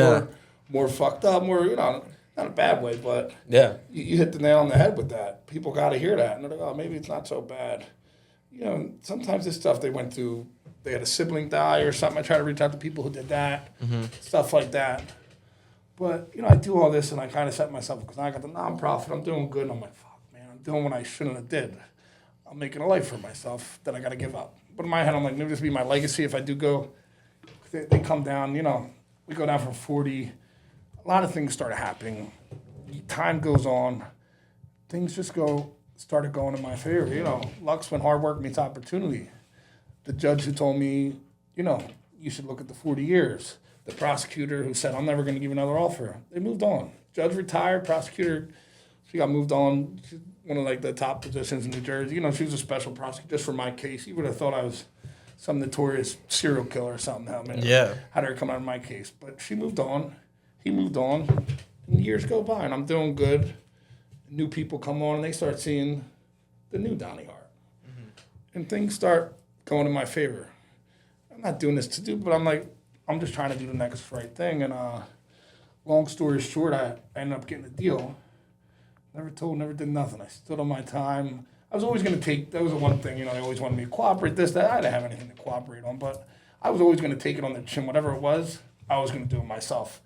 more fucked up, more, not in a bad way, but you hit the nail on the head with that. People got to hear that. And they're like, oh, maybe it's not so bad. Sometimes this stuff they went through, they had a sibling die or something. I try to reach out to people who did that, stuff like that. But, I do all this and I kind of set myself, because I got the nonprofit, I'm doing good. And I'm like, fuck, man, I'm doing what I shouldn't have did. I'm making a life for myself that I got to give up. But in my head, I'm like, maybe this will be my legacy if I do go. They come down, we go down from 40. A lot of things started happening. Time goes on. Things just started going in my favor. Luck's when hard work meets opportunity. The judge who told me, you should look at the 40 years. The prosecutor who said, I'm never going to give you another offer. They moved on. Judge retired, prosecutor She got moved on. She's one of like the top positions in New Jersey. You know, she was a special prosecutor just for my case. You would have thought I was some notorious serial killer or something. I mean, had her come out of my case. But she moved on. He moved on. And years go by, and I'm doing good. New people come on, and they start seeing the new Donnie Hart. And things start going in my favor. I'm not doing this to do, but I'm just trying to do the next right thing. And long story short, I ended up getting a deal. Never told, never did nothing. I stood on my time. I was always going to take, that was the one thing, you know, they always wanted me to cooperate, this, that. I didn't have anything to cooperate on, but I was always going to take it on the chin. Whatever it was, I was going to do it myself.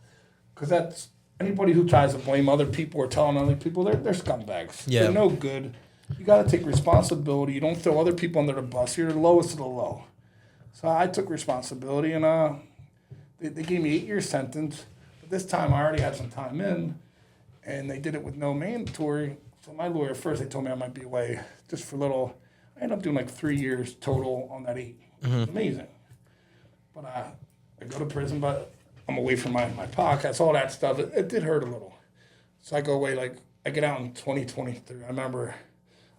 Because that's, anybody who tries to blame other people or telling other people, they're scumbags. Yeah. They're no good. You got to take responsibility. You don't throw other people under the bus. You're the lowest of the low. So I took responsibility, and they gave me 8-year sentence. But this time I already had some time in, and they did it with no mandatory. So my lawyer, first they told me I might be away just for a little. I ended up doing like 3 years total on that 8. It's amazing. But I go to prison, but I'm away from my podcast, all that stuff. It did hurt a little. So I go away, like, I get out in 2023. I remember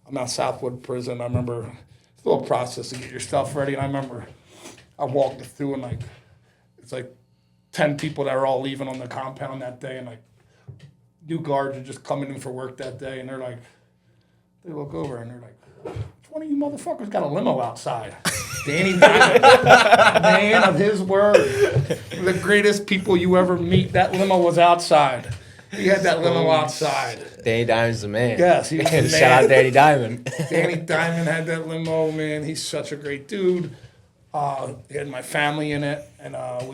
I'm out Southwood Prison. I remember it's a little process to get your stuff ready. And I remember I walked through, and, like, it's like 10 people that are all leaving on the compound that day. And, like, new guards are just coming in for work that day. And they're like, they look over, and they're like, which one of you motherfuckers got a limo outside? Danny Diamond, man of his word. The greatest people you ever meet. That limo was outside. He had that limo outside. Danny Diamond's the man. Yes, he was the man. Shout out Danny Diamond. Danny Diamond had that limo, man. He's such a great dude. He had my family in it, and I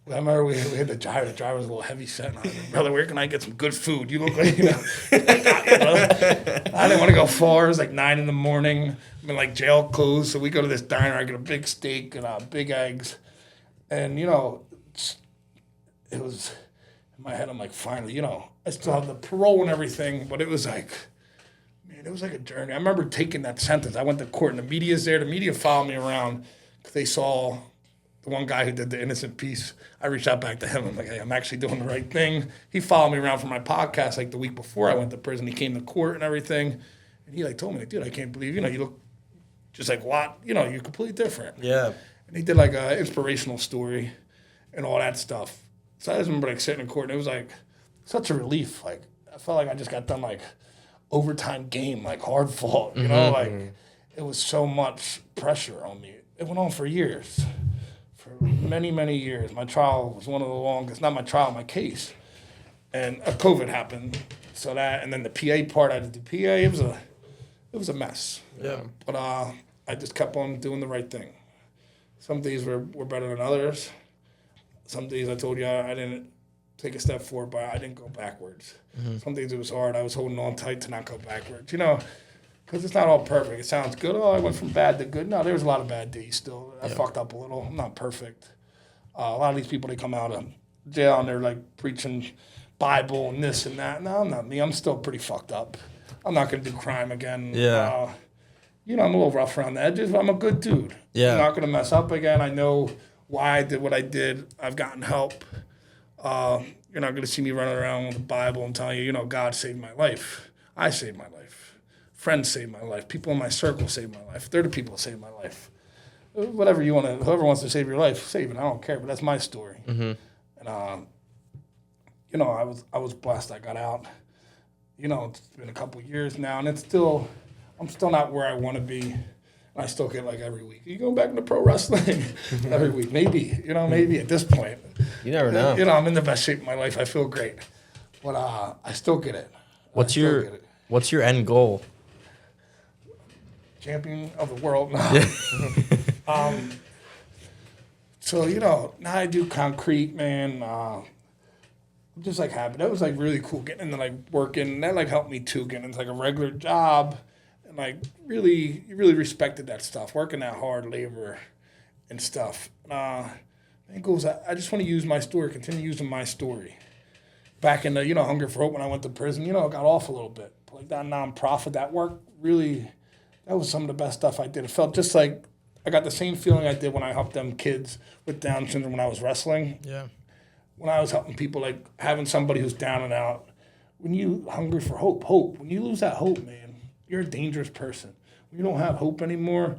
remember we had the driver. The driver was a little heavy set. And I was like, brother, where can I get some good food? You look like, you know. I didn't want to go far. It was like 9 in the morning. I'm in like jail clothes. So we go to this diner. I get a big steak and big eggs. And, you know, it was in my head. I'm like, finally, you know, I still have the parole and everything. But it was like, man, it was like a journey. I remember taking that sentence. I went to court and the media's there. The media followed me around because they saw the one guy who did the innocent piece. I reached out back to him. I'm like, hey, I'm actually doing the right thing. He followed me around for my podcast like the week before I went to prison. He came to court and everything. And he like told me, like, dude, I can't believe, you know, you look just like what, you know, you're completely different. Yeah. And he did like an inspirational story and all that stuff. So I just remember like sitting in court and it was like such a relief. Like I felt like I just got done like overtime game, like hard fought, you know, like it was so much pressure on me. It went on for years. Many, many years. My trial was one of the longest, not my trial, my case. And COVID happened. So that, and then the PA part, I did the PA, it was a mess. Yeah. But I just kept on doing the right thing. Some days were better than others. Some days I told you I didn't take a step forward, but I didn't go backwards. Some days it was hard. I was holding on tight to not go backwards. You know, because it's not all perfect. It sounds good. Oh, I went from bad to good. No, there was a lot of bad days still. I fucked up a little. I'm not perfect. A lot of these people, they come out of jail and they're like preaching Bible and this and that. No, not me. I'm still pretty fucked up. I'm not going to do crime again. Yeah. You know, I'm a little rough around the edges, but I'm a good dude. Yeah. I'm not going to mess up again. I know why I did what I did. I've gotten help. You're not going to see me running around with the Bible and telling you, you know, God saved my life. I saved my life. Friends saved my life. People in my circle saved my life. They're the people who saved my life. Whatever you want to, whoever wants to save your life, save it. I don't care, but that's my story. And you know, I was blessed. I got out. You know, it's been a couple years now, and I'm still not where I want to be. And I still get like every week, you going back into pro wrestling? Every week, maybe. You know, maybe at this point. You never know. You know, I'm in the best shape of my life. I feel great, but I still get it. What's your end goal? Champion of the world now. So, you know, now I do concrete, man. I'm just like happy. That was like really cool getting into like working. That like helped me too, getting into like a regular job. And like really respected that stuff, working that hard labor and stuff. It goes, I just want to use my story, continue using my story. Back in the, you know, Hunger for Hope when I went to prison, you know, it got off a little bit. But like that nonprofit, that work really, that was some of the best stuff I did. It felt just like I got the same feeling I did when I helped them kids with Down syndrome when I was wrestling. Yeah. When I was helping people, like having somebody who's down and out when you hungry for hope, when you lose that hope, man, you're a dangerous person. When you don't have hope anymore,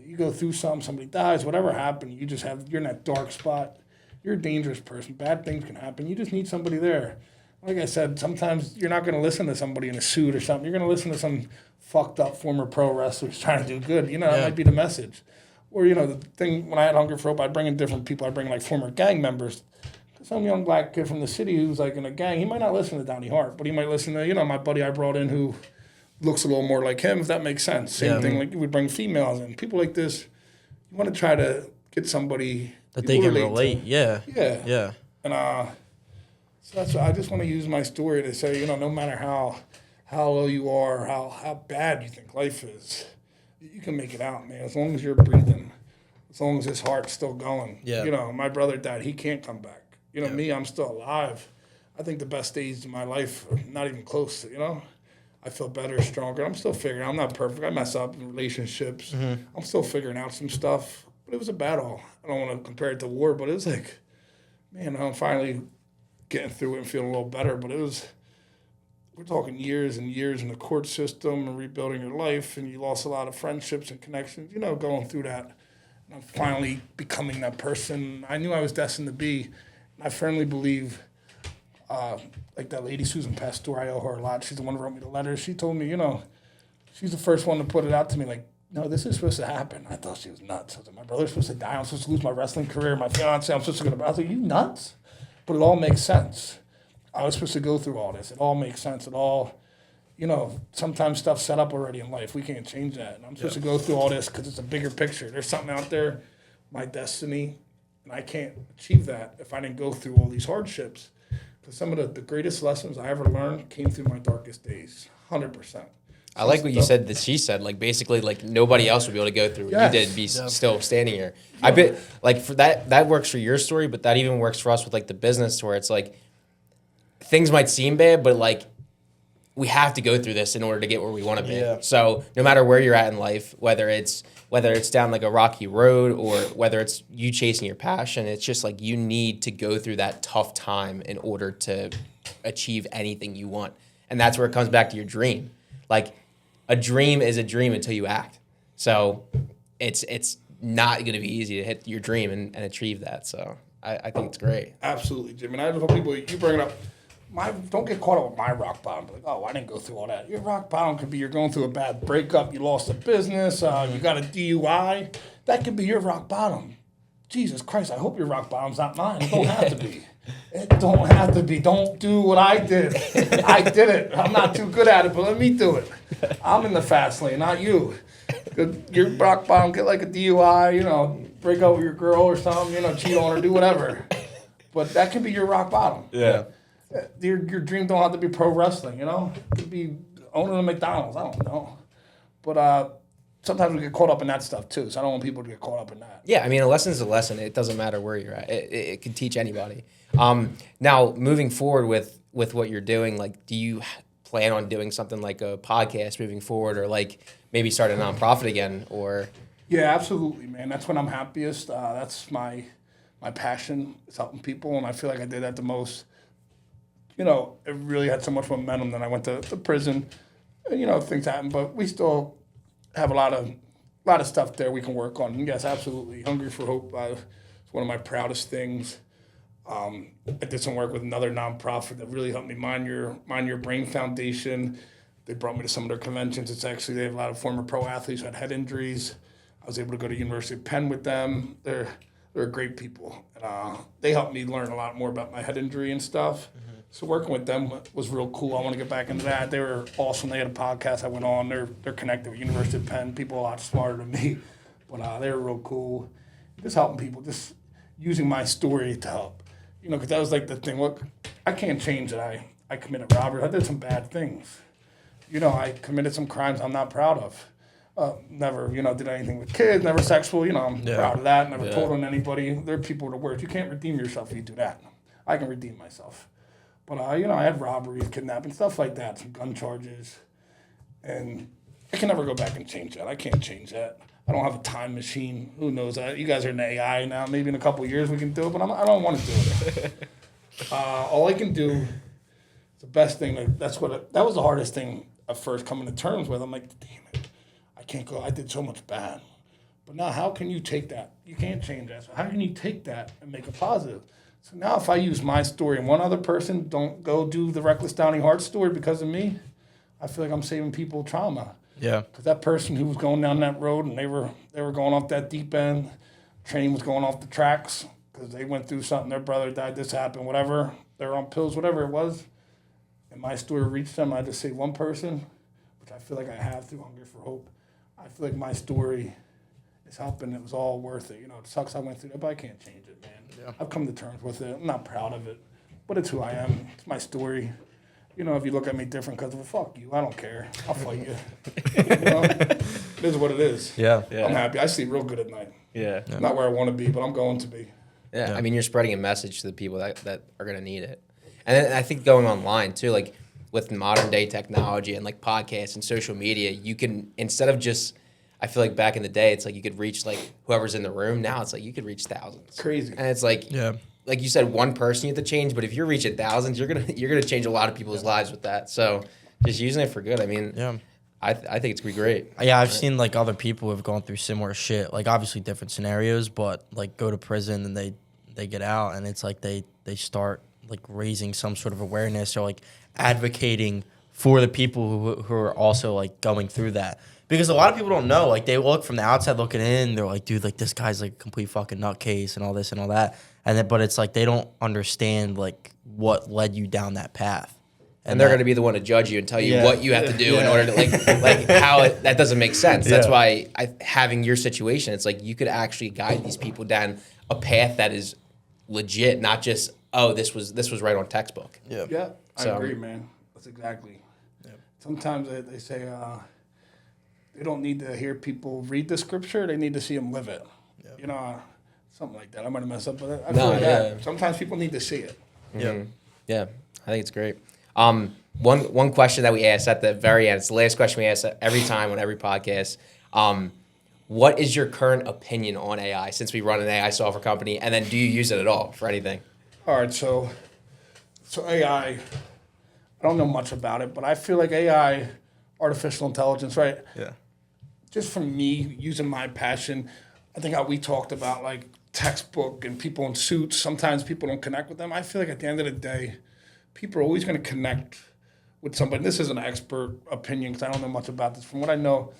you go through somebody dies, whatever happened, you're in that dark spot. You're a dangerous person. Bad things can happen. You just need somebody there. Like I said, sometimes you're not going to listen to somebody in a suit or something. You're going to listen to some fucked up former pro wrestler who's trying to do good. That might be the message. Or, the thing, when I had Hunger for Hope, I'd bring in different people. I'd bring, like, former gang members. Some young black kid from the city who's, like, in a gang, he might not listen to Donnie Hart, but he might listen to, my buddy I brought in who looks a little more like him, if that makes sense. Same thing, like, you would bring females in. People like this, you want to try to get somebody that they can relate. Yeah. And so that's why I just want to use my story to say, no matter how low you are, how bad you think life is, you can make it out, man. As long as you're breathing, as long as his heart's still going. Yeah. My brother died; he can't come back. Me, I'm still alive. I think the best days of my life are not even close. I feel better, stronger. I'm still figuring out. I'm not perfect. I mess up in relationships. Mm-hmm. I'm still figuring out some stuff. But it was a battle. I don't want to compare it to war, but it was like, man, I'm finally getting through it and feeling a little better. But we're talking years and years in the court system and rebuilding your life, and you lost a lot of friendships and connections, going through that. And I'm finally becoming that person I knew I was destined to be. And I firmly believe, like that lady, Susan Pastor, I owe her a lot. She's the one who wrote me the letter. She told me, she's the first one to put it out to me, like, no, this is supposed to happen. I thought she was nuts. I was like, my brother's supposed to die. I'm supposed to lose my wrestling career. My fiance, I'm supposed to go to... I was like, you nuts? But it all makes sense. I was supposed to go through all this. It all makes sense. It all, sometimes stuff's set up already in life. We can't change that. And I'm supposed to go through all this because it's a bigger picture. There's something out there, my destiny, and I can't achieve that if I didn't go through all these hardships. Because some of the greatest lessons I ever learned came through my darkest days, 100%. I like what you said that she said, like, basically, like, nobody else would be able to go through what you did, be still standing here. I bet, like, for that works for your story, but that even works for us with, like, the business, where it's like, things might seem bad, but, like, we have to go through this in order to get where we want to be. Yeah. So no matter where you're at in life, whether it's down like a rocky road or whether it's you chasing your passion, it's just like you need to go through that tough time in order to achieve anything you want. And that's where it comes back to your dream. Like, a dream is a dream until you act. So it's not going to be easy to hit your dream and achieve that. So I think it's great. Absolutely, Jim. And I just want people, you bring it up, don't get caught up with my rock bottom. Like, oh, I didn't go through all that. Your rock bottom could be you're going through a bad breakup, you lost a business, you got a DUI. That could be your rock bottom. Jesus Christ, I hope your rock bottom's not mine. It don't have to be. It don't have to be. Don't do what I did. I did it. I'm not too good at it, but let me do it. I'm in the fast lane, not you. Your rock bottom, get like a DUI, break up with your girl or something, cheat on her, do whatever. But that could be your rock bottom. Yeah. Your dream don't have to be pro wrestling, It could be owning a McDonald's. I don't know. But sometimes we get caught up in that stuff too, so I don't want people to get caught up in that. Yeah, I mean, a lesson's a lesson. It doesn't matter where you're at. It can teach anybody. Now, moving forward with what you're doing, like, do you plan on doing something like a podcast moving forward, or like maybe start a nonprofit again, or? Yeah, absolutely, man. That's when I'm happiest. That's my passion, is helping people, and I feel like I did that the most. It really had so much momentum. Then I went to prison, and, things happened, but we still have a lot of stuff there we can work on. And yes, absolutely. Hungry for Hope is one of my proudest things. I did some work with another nonprofit that really helped me, Mind Your Brain Foundation. They brought me to some of their conventions. They have a lot of former pro athletes who had head injuries. I was able to go to University of Penn with them. They're great people. And, they helped me learn a lot more about my head injury and stuff. Mm-hmm. So working with them was real cool. I want to get back into that. They were awesome. They had a podcast I went on. They're connected with University of Penn. People a lot smarter than me. But they were real cool. Just helping people, just using my story to help. Because that was like the thing. Look, I can't change that I committed robbery. I did some bad things. I committed some crimes I'm not proud of. Never, did anything with kids, never sexual. I'm proud of that. Never told on anybody. There are people with the words. You can't redeem yourself if you do that. I can redeem myself. But, I had robberies, kidnapping, stuff like that, some gun charges. And I can never go back and change that. I can't change that. I don't have a time machine. Who knows? You guys are in AI now. Maybe in a couple of years we can do it, but I don't want to do it. All I can do is the best thing. That was the hardest thing at first coming to terms with. I'm like, damn it, I can't go. I did so much bad. But now how can you take that? You can't change that. So how can you take that and make it positive? So now if I use my story and one other person don't go do the reckless Donnie Hart story because of me, I feel like I'm saving people trauma. Yeah. Because that person who was going down that road and they were going off that deep end, train was going off the tracks because they went through something, their brother died, this happened, whatever, they're on pills, whatever it was, and my story reached them, I just saved one person, which I feel like I have through Hunger for Hope. I feel like my story is helping. It was all worth it. You know, it sucks I went through that, but I can't change it, man. Yeah. I've come to terms with it. I'm not proud of it, but it's who I am. It's my story. You know, if you look at me different because of it, fuck you. I don't care. I'll fight you. You know? It is what it is. Yeah. I'm happy. I sleep real good at night. Yeah. Not where I want to be, but I'm going to be. Yeah. I mean, you're spreading a message to the people that are going to need it. And then I think going online, too, like with modern day technology and like podcasts and social media, you can, instead of just, I feel like back in the day, it's like you could reach like whoever's in the room. Now it's like you could reach thousands. Crazy. And it's like, like you said, one person you have to change, but if you're reaching thousands, you're gonna change a lot of people's lives with that. So just using it for good. I mean, I think it's gonna be great. Yeah, I've seen like other people who have gone through similar shit. Like obviously different scenarios, but like go to prison and they get out and it's like they start like raising some sort of awareness or like advocating for the people who are also like going through that. Because a lot of people don't know. Like they look from the outside looking in, they're like, dude, like this guy's like a complete fucking nutcase and all this and all that. And then, but it's like they don't understand like what led you down that path. And they're going to be the one to judge you and tell you what you have to do in order to like how that doesn't make sense. That's why having your situation, it's like you could actually guide these people down a path that is legit, not just this was right on textbook. Yeah, I agree, man. That's exactly. Sometimes they say they don't need to hear people read the scripture; they need to see them live it. You know, something like that. I might have messed up, but I feel like that. Sometimes people need to see it. Yeah, I think it's great. One question that we ask at the very end, it's the last question we ask every time on every podcast. What is your current opinion on AI since we run an AI software company? And then do you use it at all for anything? All right, so AI, I don't know much about it, but I feel like AI, artificial intelligence, right? Yeah. Just from me using my passion, I think how we talked about like textbook and people in suits, sometimes people don't connect with them. I feel like at the end of the day, people are always going to connect with somebody. This is an expert opinion because I don't know much about this. From what I know,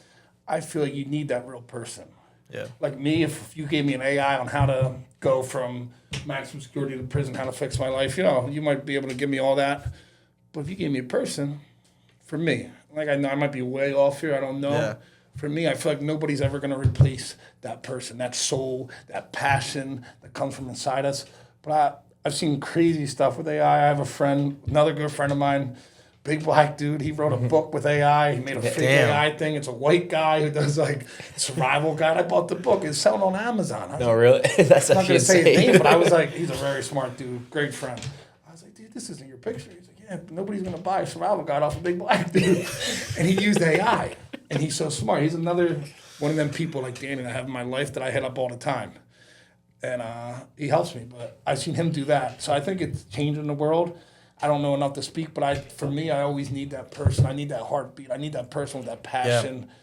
I feel like you need that real person. Yeah. Like me, if you gave me an AI on how to go from maximum security to prison, how to fix my life, you know, you might be able to give me all that. But if you gave me a person, for me, like I know I might be way off here, I don't know. Yeah. For me, I feel like nobody's ever going to replace that person, that soul, that passion that comes from inside us. But I've seen crazy stuff with AI. I have a friend, another good friend of mine, big black dude. He wrote a book with AI. He made a fake AI thing. It's a white guy who does like survival guide. I bought the book. It's selling on Amazon. No, really? That's I'm not going to say his name, but I was like, he's a very smart dude, great friend. I was like, dude, this isn't your picture. He's like, yeah, but nobody's going to buy a survival guide off a big black dude. And he used AI. And he's so smart. He's another one of them people like Danny that I have in my life that I hit up all the time. And he helps me. But I've seen him do that. So I think it's changing the world. I don't know enough to speak, but for me, I always need that person. I need that heartbeat. I need that person with that passion. Yeah.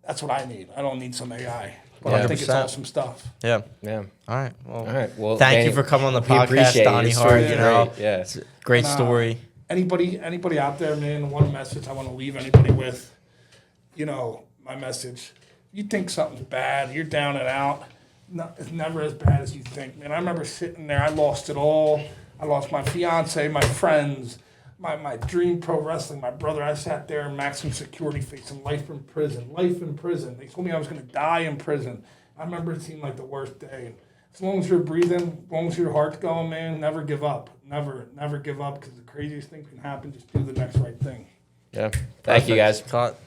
That's what I need. I don't need some AI. But I think it's awesome stuff. Yeah. Yeah. All right. Well, thank you for coming on the podcast, Donnie Hart. You know, yeah. It's a great story. Anybody out there, man, one message I want to leave anybody with, you know, my message. You think something's bad, you're down and out. No, it's never as bad as you think, man. I remember sitting there, I lost it all. I lost my fiance, my friends, my dream pro wrestling, my brother. I sat there in maximum security facing life in prison. They told me I was going to die in prison. I remember it seemed like the worst day. As long as you're breathing, as long as your heart's going, man, never give up. Never give up because the craziest thing can happen. Just do the next right thing. Yeah. Thank you, guys. Cut.